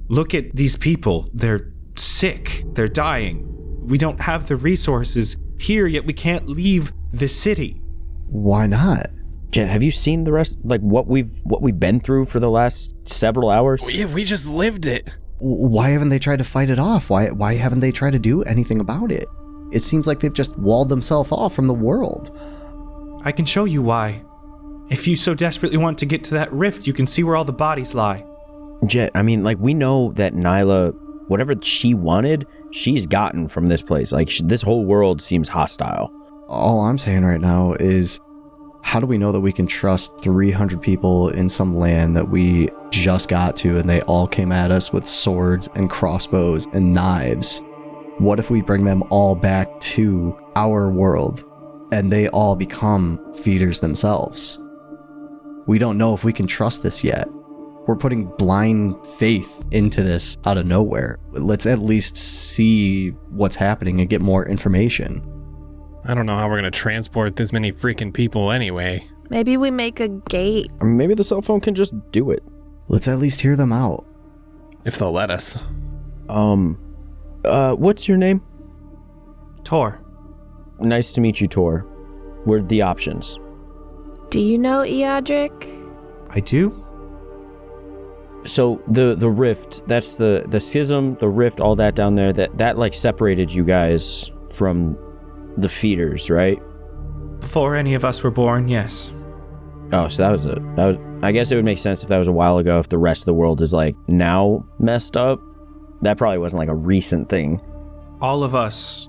Look at these people. They're sick. They're dying. We don't have the resources here, yet we can't leave the city. Why not? Jett, have you seen the rest, like what we've been through for the last several hours? Yeah, we just lived it. Why haven't they tried to fight it off? Why haven't they tried to do anything about it? It seems like they've just walled themselves off from the world. I can show you why. If you so desperately want to get to that rift, you can see where all the bodies lie. Jett, I mean, like, we know that Nyla, whatever she wanted, she's gotten from this place. Like, this whole world seems hostile. All I'm saying right now is, how do we know that we can trust 300 people in some land that we just got to and they all came at us with swords and crossbows and knives? What if we bring them all back to our world? and they all become feeders themselves. We don't know if we can trust this yet. We're putting blind faith into this out of nowhere. Let's at least see what's happening and get more information. I don't know how we're going to transport this many freaking people anyway. Maybe we make a gate. Or maybe the cell phone can just do it. Let's at least hear them out. If they'll let us. What's your name? Tor. Nice to meet you, Tor. What are the options? Do you know Eodric? I do? So the rift, that's the schism, the rift, all that down there, that like separated you guys from the feeders, right? Before any of us were born, yes. Oh, so that was I guess it would make sense if that was a while ago, if the rest of the world is like now messed up. That probably wasn't like a recent thing. All of us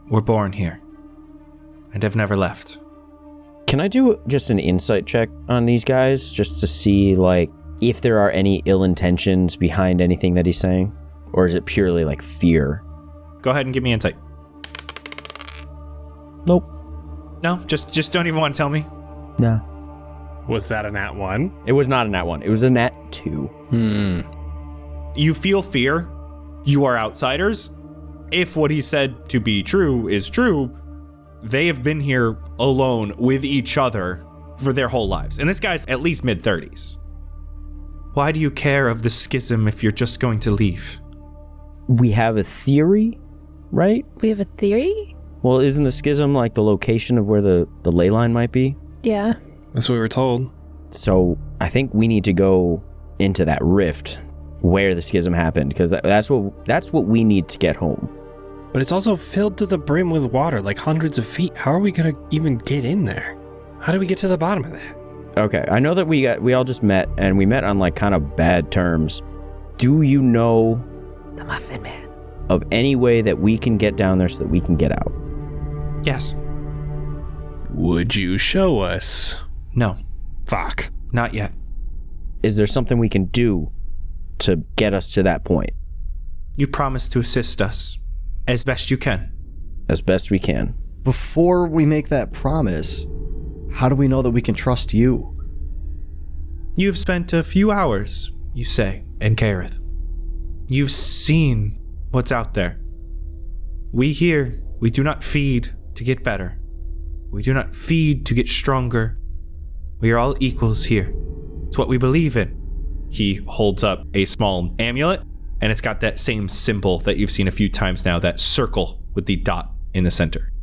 were born here and have never left. Can I do just an insight check on these guys just to see like if there are any ill intentions behind anything that he's saying? Or is it purely like fear? Go ahead and give me insight. Nope. No, just don't even want to tell me. No. Was that a nat 1? It was not a nat 1. It was a nat 2. You feel fear. You are outsiders. If what he said to be true is true, they have been here alone with each other for their whole lives. And this guy's at least mid-30s. Why do you care of the schism if you're just going to leave? We have a theory, right? We have a theory? Well, isn't the schism like the location of where the ley line might be? Yeah. That's what we were told. So I think we need to go into that rift where the schism happened, because that's what we need to get home. But it's also filled to the brim with water, like hundreds of feet. How are we going to even get in there? How do we get to the bottom of that? Okay, I know that we all just met, and we met on like kind of bad terms. Do you know The Muffin Man. of any way that we can get down there so that we can get out? Yes. Would you show us? No. Fuck. Not yet. Is there something we can do to get us to that point? You promised to assist us as best you can. As best we can. Before we make that promise, how do we know that we can trust you? You've spent a few hours, you say, in Caerith. You've seen what's out there. We here, we do not feed to get better. We do not feed to get stronger. We are all equals here. It's what we believe in. He holds up a small amulet, and it's got that same symbol that you've seen a few times now, that circle with the dot in the center.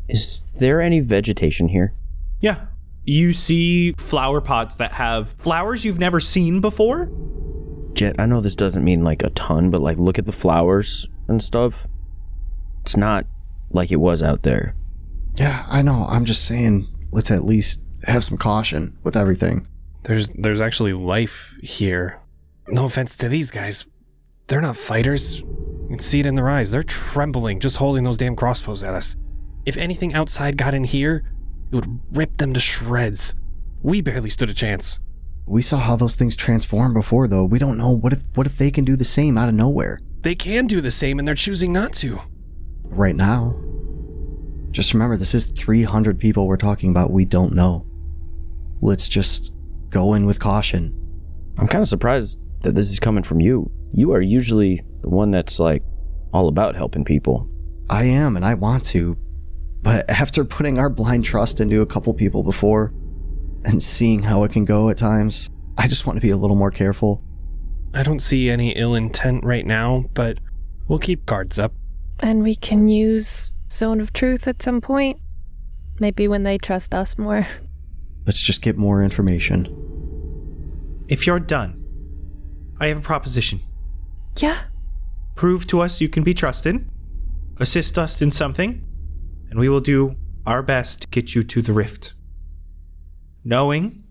Is there any vegetation here? Yeah. You see flower pots that have flowers you've never seen before. Jett, I know this doesn't mean like a ton, but like look at the flowers and stuff. It's not like it was out there. Yeah, I know. I'm just saying, let's at least have some caution with everything. There's actually life here. No offense to these guys. They're not fighters. You can see it in their eyes. They're trembling just holding those damn crossbows at us. If anything outside got in here, it would rip them to shreds. We barely stood a chance. We saw how those things transform before, though. We don't know. What if they can do the same out of nowhere? They can do the same, and they're choosing not to. Right now. Just remember, this is 300 people we're talking about we don't know. Let's just go in with caution. I'm kind of surprised that this is coming from you. You are usually the one that's like all about helping people. I am, and I want to. But after putting our blind trust into a couple people before and seeing how it can go at times, I just want to be a little more careful. I don't see any ill intent right now, but we'll keep guards up. And we can use Zone of Truth at some point. Maybe when they trust us more. Let's just get more information. If you're done, I have a proposition. Yeah. Prove to us you can be trusted. Assist us in something. And we will do our best to get you to the rift. Knowing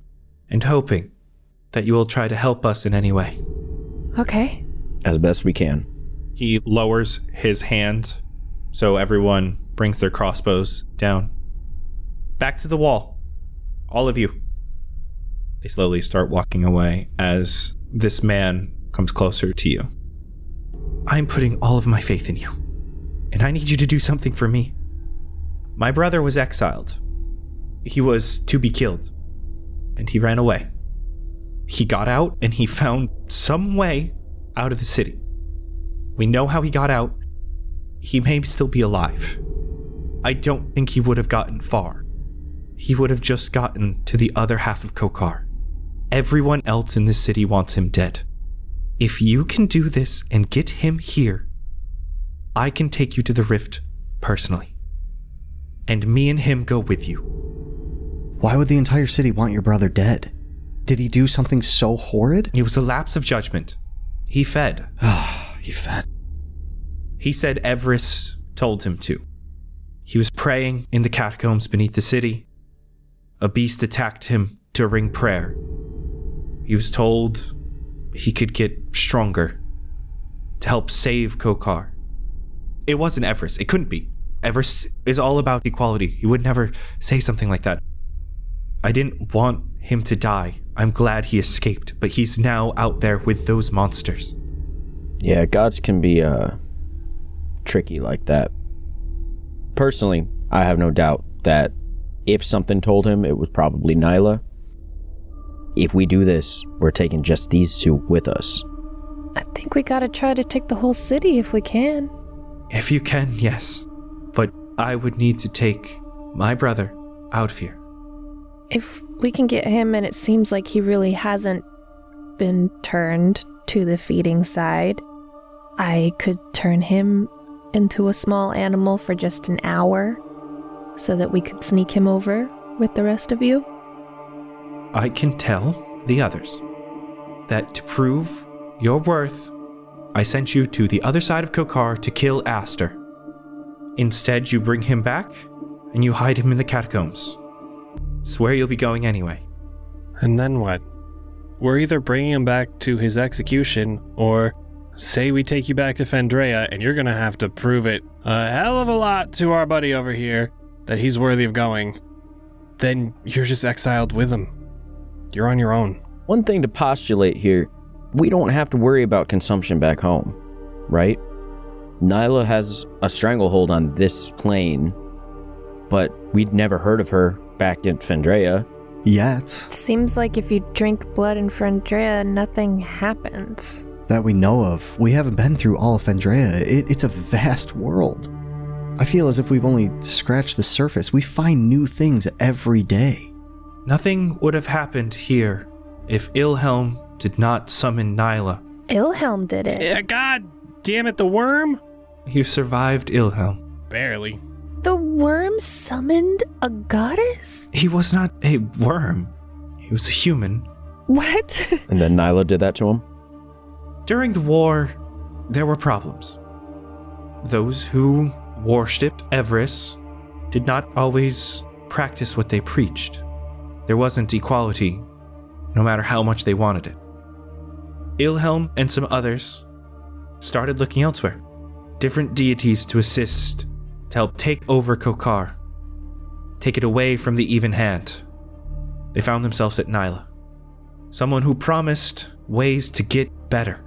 and hoping that you will try to help us in any way. Okay. As best we can. He lowers his hand so everyone brings their crossbows down. Back to the wall. All of you. They slowly start walking away as this man comes closer to you. I'm putting all of my faith in you. And I need you to do something for me. My brother was exiled. He was to be killed, and he ran away. He got out, and he found some way out of the city. We know how he got out. He may still be alive. I don't think he would have gotten far. He would have just gotten to the other half of Koqar. Everyone else in this city wants him dead. If you can do this and get him here, I can take you to the rift personally. And me and him go with you. Why would the entire city want your brother dead? Did he do something so horrid? It was a lapse of judgment. He fed. He fed. He said Everest told him to. He was praying in the catacombs beneath the city. A beast attacked him during prayer. He was told he could get stronger to help save Koqar. It wasn't Everest. It couldn't be. Everest is all about equality. He would never say something like that. I didn't want him to die. I'm glad he escaped, but he's now out there with those monsters. Yeah, gods can be tricky like that. Personally, I have no doubt that if something told him, it was probably Nyla. If we do this, we're taking just these two with us. I think we gotta try to take the whole city if we can. If you can, yes. But I would need to take my brother out of here. If we can get him and it seems like he really hasn't been turned to the feeding side, I could turn him into a small animal for just an hour so that we could sneak him over with the rest of you. I can tell the others that to prove your worth, I sent you to the other side of Koqar to kill Aster. Instead, you bring him back and you hide him in the catacombs. It's where you'll be going anyway. And then what? We're either bringing him back to his execution, or say we take you back to Fandrea and you're gonna have to prove it a hell of a lot to our buddy over here that he's worthy of going. Then you're just exiled with him. You're on your own. One thing to postulate here, we don't have to worry about consumption back home, right? Nyla has a stranglehold on this plane, but we'd never heard of her back in Fandrea. Yet. Seems like if you drink blood in Fandrea, nothing happens. That we know of. We haven't been through all of Fandrea. It's a vast world. I feel as if we've only scratched the surface. We find new things every day. Nothing would have happened here if Illhelm did not summon Nyla. Illhelm did it. Yeah, God damn it, the worm? You survived Illhelm. Barely. The worm summoned a goddess? He was not a worm. He was a human. What? And then Nyla did that to him? During the war, there were problems. Those who worshipped Everest did not always practice what they preached. There wasn't equality, no matter how much they wanted it. Illhelm and some others started looking elsewhere. Different deities to assist, to help take over Koqar. Take it away from the even hand. They found themselves at Nyla. Someone who promised ways to get better,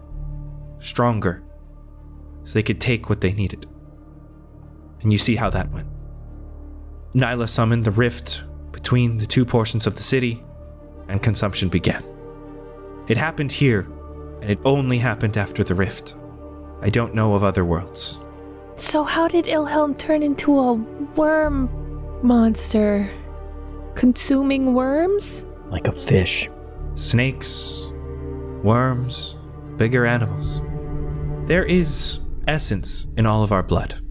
stronger, so they could take what they needed. And you see how that went. Nyla summoned the rift between the two portions of the city, and consumption began. It happened here, and it only happened after the rift. I don't know of other worlds. So how did Illhelm turn into a worm monster? Consuming worms? Like a fish. Snakes, worms, bigger animals. There is essence in all of our blood.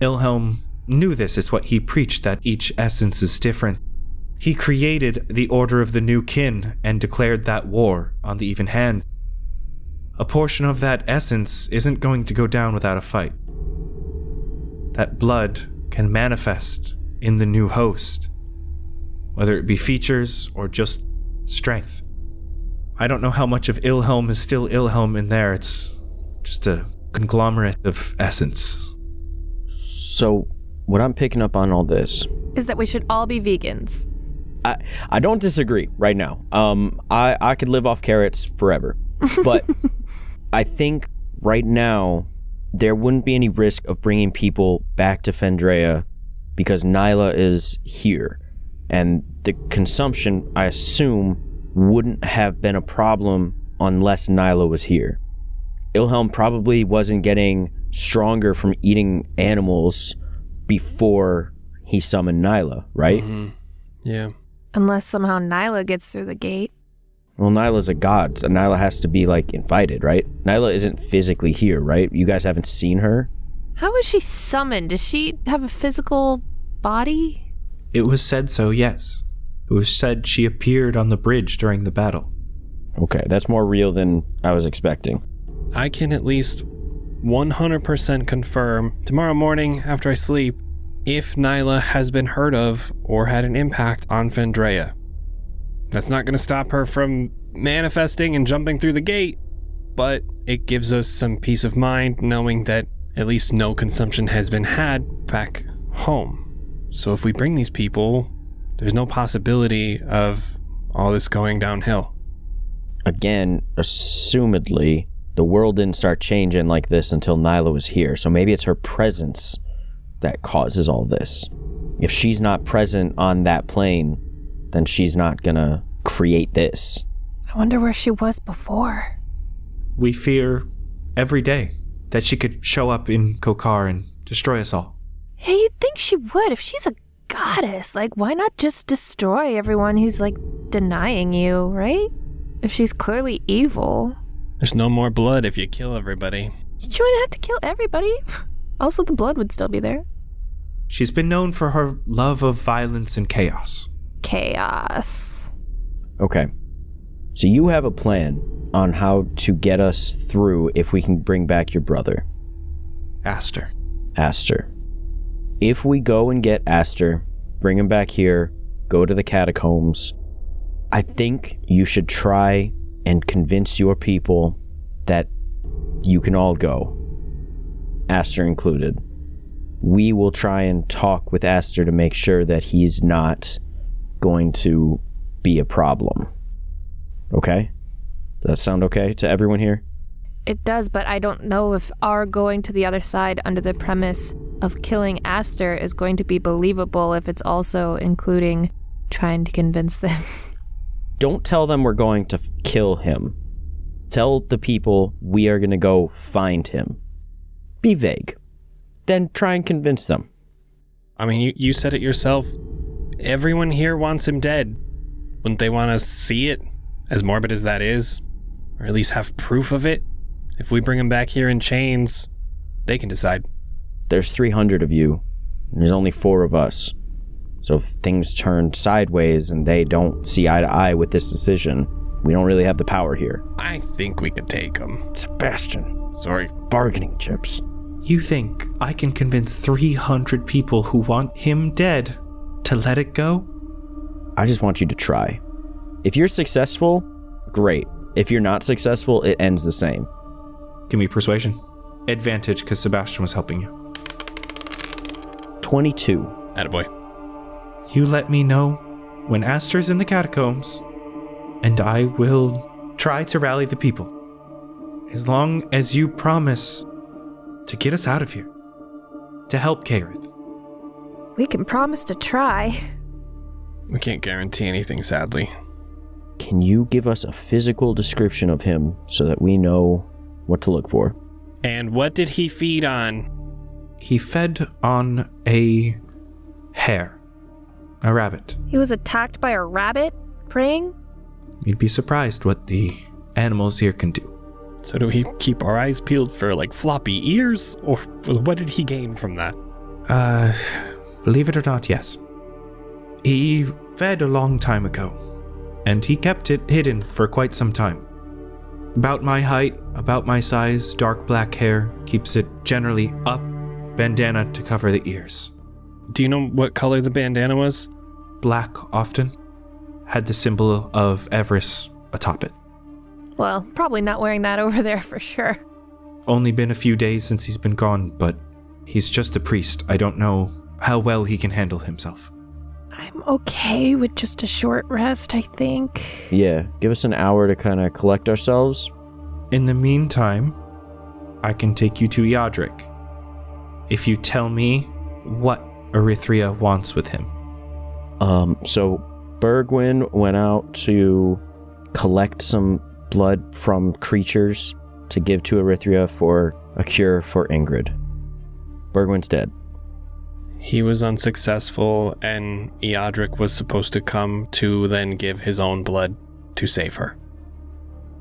Illhelm knew this is what he preached, that each essence is different. He created the Order of the New Kin and declared that war on the even hand. A portion of that essence isn't going to go down without a fight. That blood can manifest in the new host, whether it be features or just strength. I don't know how much of Illhelm is still Illhelm in there. It's just a conglomerate of essence. So, what I'm picking up on all this Is that we should all be vegans. I don't disagree right now. I could live off carrots forever. But I think right now there wouldn't be any risk of bringing people back to Fandrea because Nyla is here. And the consumption, I assume, wouldn't have been a problem unless Nyla was here. Illhelm probably wasn't getting stronger from eating animals before he summoned Nyla, right? Mm-hmm. Yeah. Unless somehow Nyla gets through the gate. Well, Nyla's a god, so Nyla has to be, like, invited, right? Nyla isn't physically here, right? You guys haven't seen her? How was she summoned? Does she have a physical body? It was said so, yes. It was said she appeared on the bridge during the battle. Okay, that's more real than I was expecting. I can at least 100% confirm tomorrow morning after I sleep if Nyla has been heard of or had an impact on Fandrea. That's not going to stop her from manifesting and jumping through the gate, but it gives us some peace of mind knowing that at least no consumption has been had back home. So if we bring these people, there's no possibility of all this going downhill. Again, assumedly, the world didn't start changing like this until Nyla was here, so maybe it's her presence that causes all this. If she's not present on that plane, then she's not gonna create this. I wonder where she was before. We fear every day that she could show up in Koqar and destroy us all. Hey, you'd think she would. If she's a goddess, like, why not just destroy everyone who's, like, denying you, right? If she's clearly evil. There's no more blood if you kill everybody. You wouldn't have to kill everybody. Also, the blood would still be there. She's been known for her love of violence and chaos. Chaos. Okay. So you have a plan on how to get us through if we can bring back your brother. Aster. If we go and get Aster, bring him back here, go to the catacombs, I think you should try and convince your people that you can all go. Aster included. We will try and talk with Aster to make sure that he's not going to be a problem. Okay? Does that sound okay to everyone here? It does, but I don't know if our going to the other side under the premise of killing Aster is going to be believable if it's also including trying to convince them. Don't tell them we're going to kill him. Tell the people we are going to go find him. Be vague. Then try and convince them. I mean, you said it yourself. Everyone here wants him dead. Wouldn't they want to see it, as morbid as that is? Or at least have proof of it? If we bring him back here in chains, they can decide. There's 300 of you, and there's only 4 of us. So if things turn sideways and they don't see eye to eye with this decision, we don't really have the power here. I think we could take him. Sebastian. Sorry. Bargaining chips. You think I can convince 300 people who want him dead to let it go? I just want you to try. If you're successful, great. If you're not successful, it ends the same. Give me persuasion. Advantage because Sebastian was helping you. 22. Attaboy. You let me know when Aster's in the catacombs, and I will try to rally the people. As long as you promise to get us out of here. To help Kaerith. We can promise to try. We can't guarantee anything, sadly. Can you give us a physical description of him so that we know what to look for? And what did he feed on? He fed on a hare. A rabbit. He was attacked by a rabbit praying? You'd be surprised what the animals here can do. So do we keep our eyes peeled for, like, floppy ears? Or what did he gain from that? Believe it or not, yes. He fed a long time ago, and he kept it hidden for quite some time. About my height, about my size, dark black hair, keeps it generally up, bandana to cover the ears. Do you know what color the bandana was? Black often. Had the symbol of Everest atop it. Well, probably not wearing that over there for sure. Only been a few days since he's been gone, but he's just a priest. I don't know how well he can handle himself. I'm okay with just a short rest, I think. Yeah, give us an hour to kind of collect ourselves. In the meantime, I can take you to Yadrik. If you tell me what Erythria wants with him. So Bergwin went out to collect some blood from creatures to give to Erythria for a cure for Ingrid. Bergwin's dead. He was unsuccessful, and Eodric was supposed to come to then give his own blood to save her.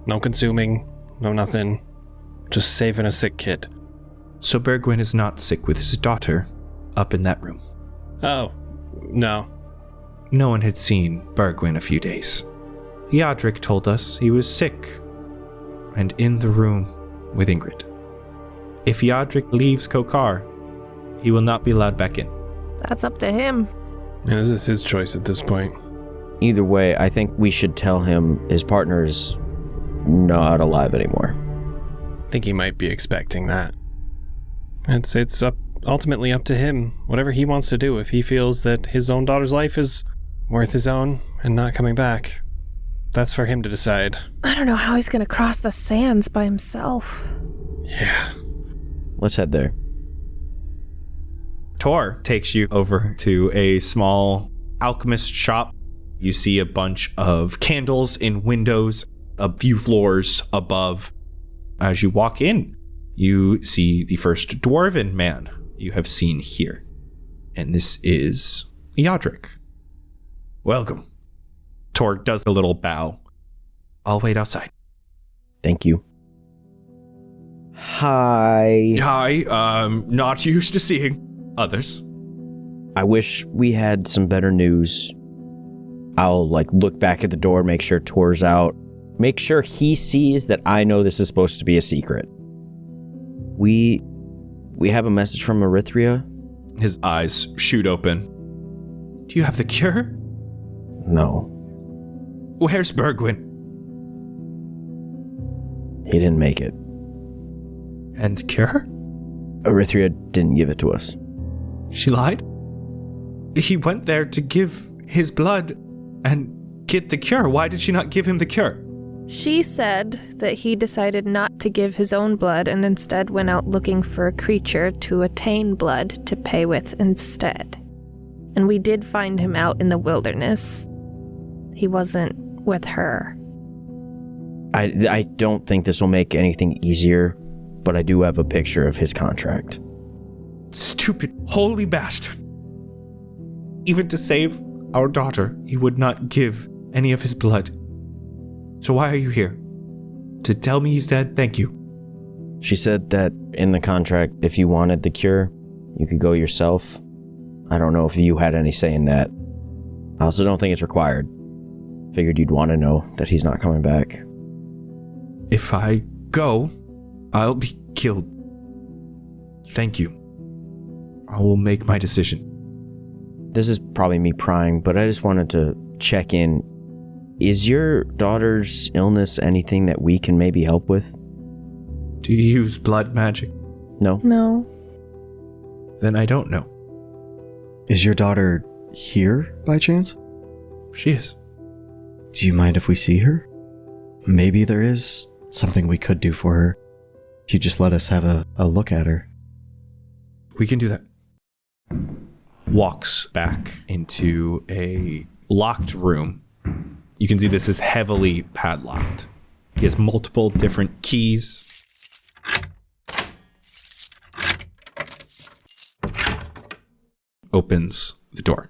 No consuming, no nothing. Just saving a sick kid. So Bergwin is not sick with his daughter up in that room. Oh, no. No one had seen Bergwin a few days. Eodric told us he was sick and in the room with Ingrid. If Eodric leaves Koqar, he will not be allowed back in. That's up to him. And is this his choice at this point? Either way, I think we should tell him his partner's not alive anymore. I think he might be expecting that. It's ultimately up to him. Whatever he wants to do. If he feels that his own daughter's life is worth his own and not coming back, that's for him to decide. I don't know how he's gonna cross the sands by himself. Yeah. Let's head there. Tor takes you over to a small alchemist shop. You see a bunch of candles in windows, a few floors above. As you walk in, you see the first dwarven man you have seen here. And this is Eodric. Welcome. Tor does a little bow. I'll wait outside. Thank you. Hi. Hi, not used to seeing others. I wish we had some better news. I'll look back at the door, make sure Tor's out, make sure he sees that I know this is supposed to be a secret. We have a message from Erythria. His eyes shoot open. Do you have the cure? No, Where's Bergwin? he didn't make it. And the cure? Erythria didn't give it to us. She lied? He went there to give his blood and get the cure. Why did she not give him the cure? She said that he decided not to give his own blood and instead went out looking for a creature to attain blood to pay with instead. And we did find him out in the wilderness. He wasn't with her. I don't think this will make anything easier, but I do have a picture of his contract. Stupid, holy bastard. Even to save our daughter, he would not give any of his blood. So why are you here? To tell me he's dead? Thank you. She said that in the contract, if you wanted the cure, you could go yourself. I don't know if you had any say in that. I also don't think it's required. Figured you'd want to know that he's not coming back. If I go, I'll be killed. Thank you. I will make my decision. This is probably me prying, but I just wanted to check in. Is your daughter's illness anything that we can maybe help with? Do you use blood magic? No? No. Then I don't know. Is your daughter here by chance? She is. Do you mind if we see her? Maybe there is something we could do for her. If you just let us have a look at her. We can do that. Walks back into a locked room. You can see this is heavily padlocked. He has multiple different keys. Opens the door.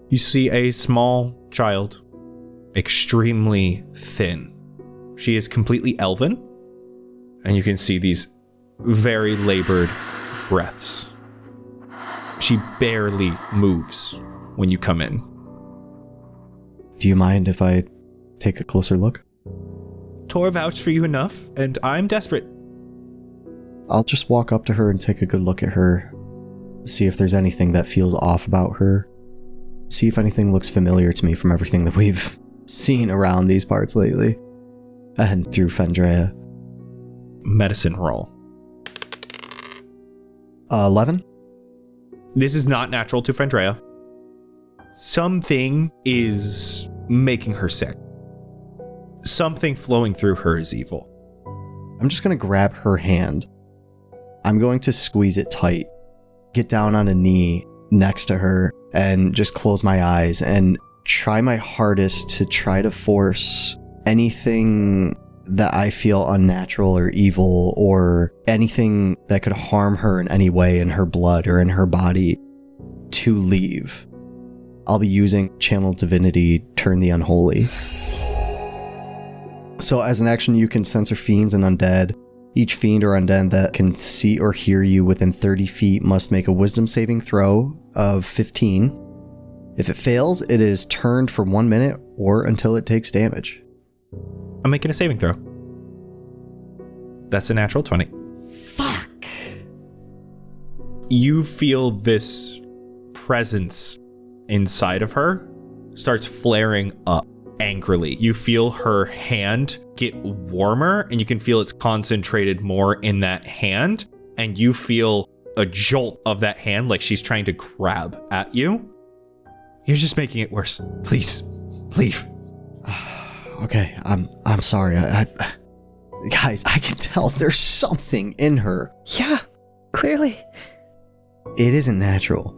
You see a small child, extremely thin. She is completely elven, and you can see these very labored breaths. She barely moves when you come in. Do you mind if I take a closer look? Tor vouched for you enough, and I'm desperate. I'll just walk up to her and take a good look at her. See if there's anything that feels off about her. See if anything looks familiar to me from everything that we've seen around these parts lately. And through Fendrea. Medicine roll. 11? This is not natural to Fendrea. Something is making her sick. Something flowing through her is evil. I'm just gonna grab her hand. I'm going to squeeze it tight, get down on a knee next to her, and just close my eyes and try my hardest to try to force anything that I feel unnatural or evil or anything that could harm her in any way in her blood or in her body to leave. I'll be using Channel Divinity, Turn the Unholy. So as an action, you can censor fiends and undead. Each fiend or undead that can see or hear you within 30 feet must make a wisdom saving throw of 15. If it fails, it is turned for 1 minute or until it takes damage. I'm making a saving throw. That's a natural 20. Fuck! You feel this presence inside of her starts flaring up angrily. You feel her hand get warmer, and you can feel it's concentrated more in that hand, and you feel a jolt of that hand like she's trying to grab at you. You're just making it worse. Please, leave. Okay, I'm sorry. Guys, I can tell there's something in her. Yeah, clearly. It isn't natural.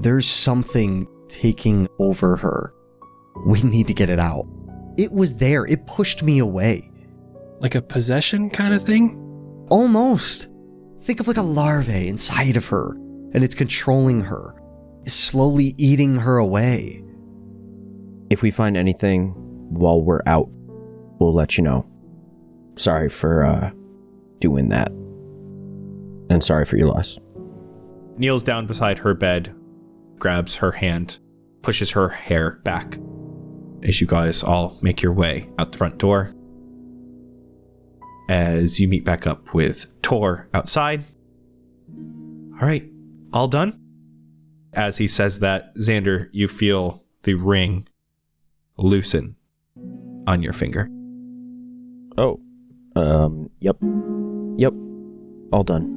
There's something taking over her. We need to get it out. It was there. It pushed me away. Like a possession kind of thing? Almost. Think of like a larvae inside of her, and it's controlling her. It's slowly eating her away. If we find anything while we're out, we'll let you know. Sorry for doing that. And sorry for your loss. Kneels down beside her bed, grabs her hand, pushes her hair back as you guys all make your way out the front door. As you meet back up with Tor outside. All right, all done? As he says that, Xander, you feel the ring loosen on your finger. Oh, yep, all done.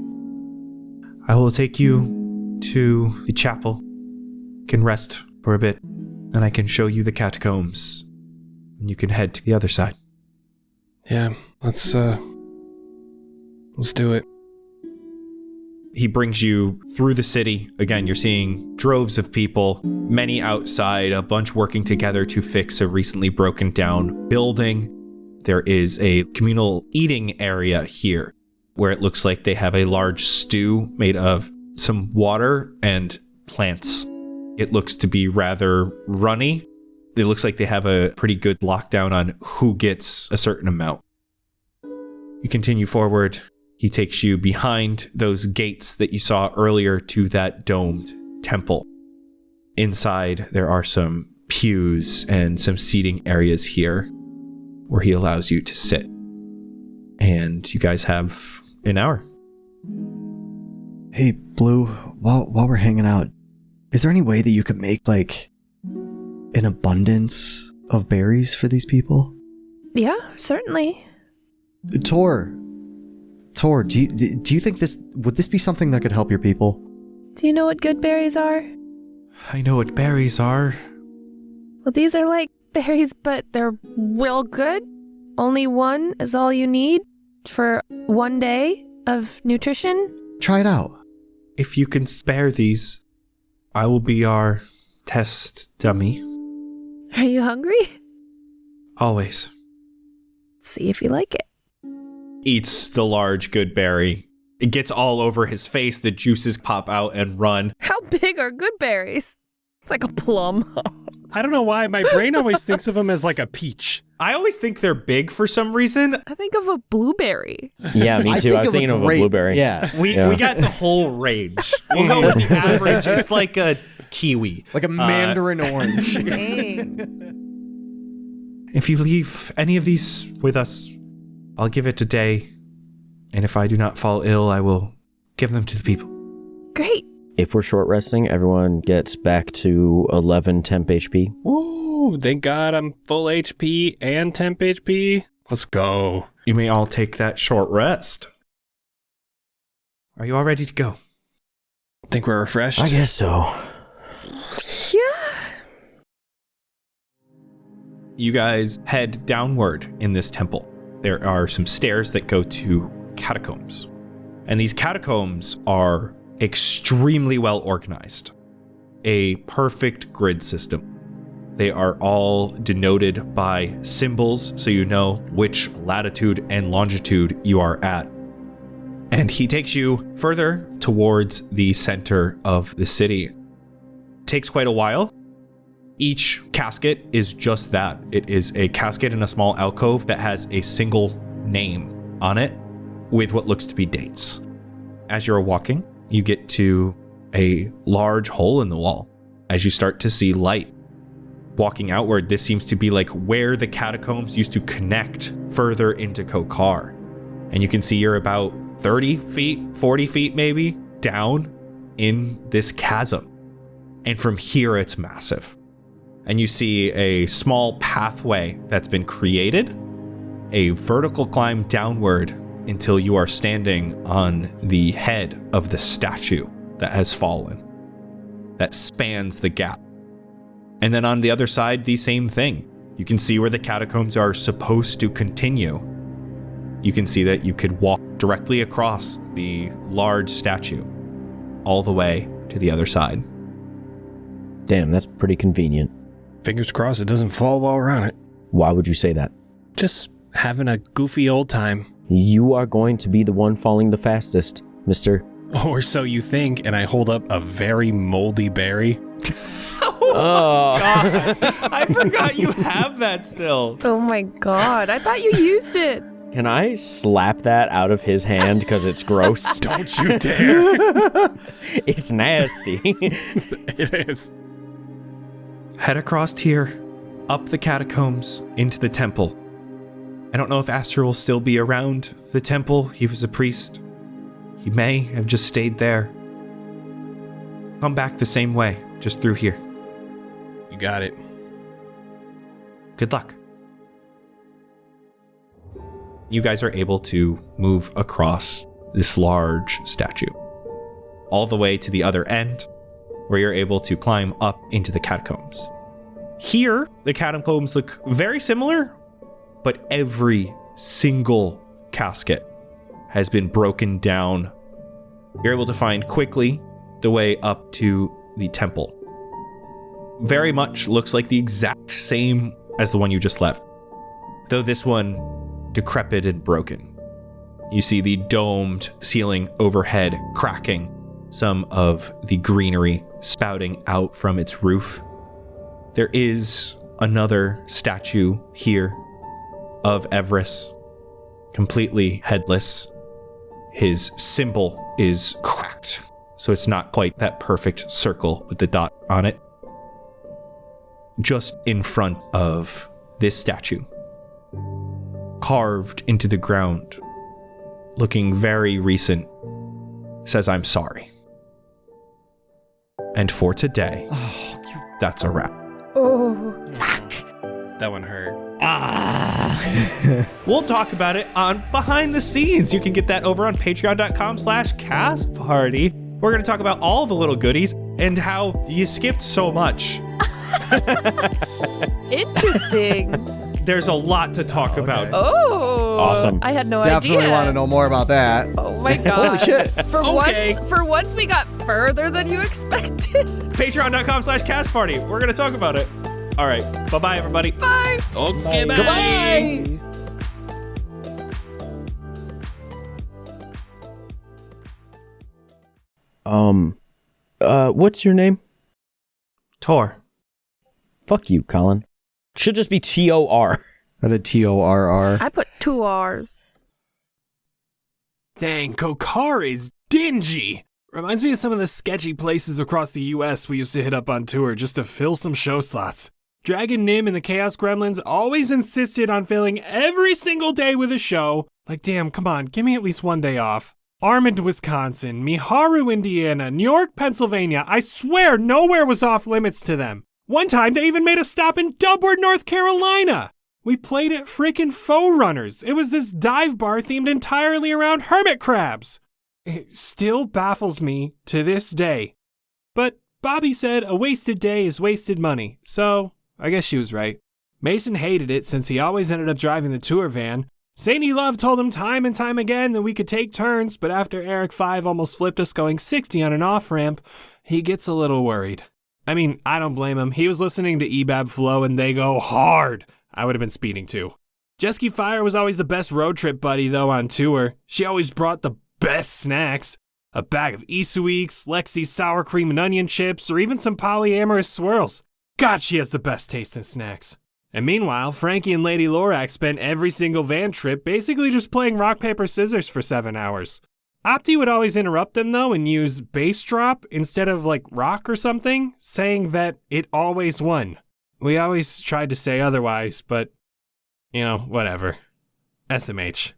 I will take you to the chapel. You can rest for a bit, and I can show you the catacombs, and you can head to the other side. Yeah, let's do it. He brings you through the city. Again, you're seeing droves of people, many outside, a bunch working together to fix a recently broken down building. There is a communal eating area here where it looks like they have a large stew made of some water and plants. It looks to be rather runny. It looks like they have a pretty good lockdown on who gets a certain amount. You continue forward. He takes you behind those gates that you saw earlier to that domed temple. Inside, there are some pews and some seating areas here where he allows you to sit. And you guys have an hour. Hey, Blue, while we're hanging out, is there any way that you could make, like, an abundance of berries for these people? Yeah, certainly. Tor, do you think would this be something that could help your people? Do you know what good berries are? I know what berries are. Well, these are like berries, but they're real good. Only one is all you need for 1 day of nutrition. Try it out. If you can spare these, I will be our test dummy. Are you hungry? Always. See if you like it. Eats the large good berry. It gets all over his face. The juices pop out and run. How big are good berries? It's like a plum. I don't know why. My brain always thinks of them as like a peach. I always think they're big for some reason. I think of a blueberry. Yeah, me too. I was thinking of a blueberry. Yeah. We got the whole range. We'll go with the average. It's like a kiwi. Like a mandarin orange. Dang. If you leave any of these with us, I'll give it a day. And if I do not fall ill, I will give them to the people. Great. If we're short resting, everyone gets back to 11 temp HP. Woo! Thank God I'm full HP and temp HP. Let's go. You may all take that short rest. Are you all ready to go? Think we're refreshed? I guess so. Yeah. You guys head downward in this temple. There are some stairs that go to catacombs. And these catacombs are extremely well organized. A perfect grid system. They are all denoted by symbols, so you know which latitude and longitude you are at. And he takes you further towards the center of the city. It takes quite a while. Each casket is just that. It is a casket in a small alcove that has a single name on it with what looks to be dates. As you're walking, you get to a large hole in the wall as you start to see light. Walking outward, this seems to be like where the catacombs used to connect further into Koqar. And you can see you're about 30 feet, 40 feet maybe, down in this chasm. And from here, it's massive. And you see a small pathway that's been created, a vertical climb downward until you are standing on the head of the statue that has fallen, that spans the gap. And then on the other side, the same thing. You can see where the catacombs are supposed to continue. You can see that you could walk directly across the large statue all the way to the other side. Damn, that's pretty convenient. Fingers crossed it doesn't fall while we're on it. Why would you say that? Just having a goofy old time. You are going to be the one falling the fastest, mister. Or so you think, and I hold up a very moldy berry. Oh, God, I forgot you have that still. Oh my god, I thought you used it. Can I slap that out of his hand because it's gross? Don't you dare. It's nasty. It is. Head across here, up the catacombs, into the temple. I don't know if Aster will still be around the temple. He was a priest. He may have just stayed there. Come back the same way, just through here. You got it. Good luck. You guys are able to move across this large statue, all the way to the other end, where you're able to climb up into the catacombs. Here, the catacombs look very similar, but every single casket has been broken down. You're able to find quickly the way up to the temple. Very much looks like the exact same as the one you just left, though this one decrepit and broken. You see the domed ceiling overhead cracking, some of the greenery spouting out from its roof. There is another statue here of Everest, completely headless. His symbol is cracked, so it's not quite that perfect circle with the dot on it. Just in front of this statue, carved into the ground, looking very recent, says, "I'm sorry." And for today, that's a wrap. Oh. That one hurt. We'll talk about it on Behind the Scenes. You can get that over on patreon.com/castparty. We're going to talk about all the little goodies and how you skipped so much. Interesting. There's a lot to talk about. Oh. Awesome. I had no Definitely idea. want to know more about that. Oh my god. Holy shit. For once we got further than you expected. Patreon.com/castparty. We're going to talk about it. All right. Bye-bye, everybody. Bye. Okay, bye. Goodbye. What's your name? Tor. Fuck you, Colin. Should just be T-O-R. I did T-O-R-R. I put 2 R's. Dang, Koqar is dingy. Reminds me of some of the sketchy places across the US we used to hit up on tour just to fill some show slots. Dragon Nim and the Chaos Gremlins always insisted on filling every single day with a show. Like, damn, come on, give me at least one day off. Armand, Wisconsin, Miharu, Indiana, New York, Pennsylvania. I swear nowhere was off limits to them. One time they even made a stop in Dubward, North Carolina. We played at frickin' Faux Runners. It was this dive bar themed entirely around hermit crabs. It still baffles me to this day. But Bobby said a wasted day is wasted money, so I guess she was right. Mason hated it since he always ended up driving the tour van, Sadie Love told him time and time again that we could take turns, but after Eric 5 almost flipped us going 60 on an off-ramp, he gets a little worried. I mean, I don't blame him. He was listening to EBAB Flow and they go hard. I would have been speeding too. Jesky Fire was always the best road trip buddy though on tour. She always brought the best snacks. A bag of Isuiks, Lexi's sour cream and onion chips, or even some polyamorous swirls. God, she has the best taste in snacks. And meanwhile, Frankie and Lady Lorax spent every single van trip basically just playing rock, paper, scissors for 7 hours. Opti would always interrupt them though and use bass drop instead of like rock or something, saying that it always won. We always tried to say otherwise, but, whatever. SMH.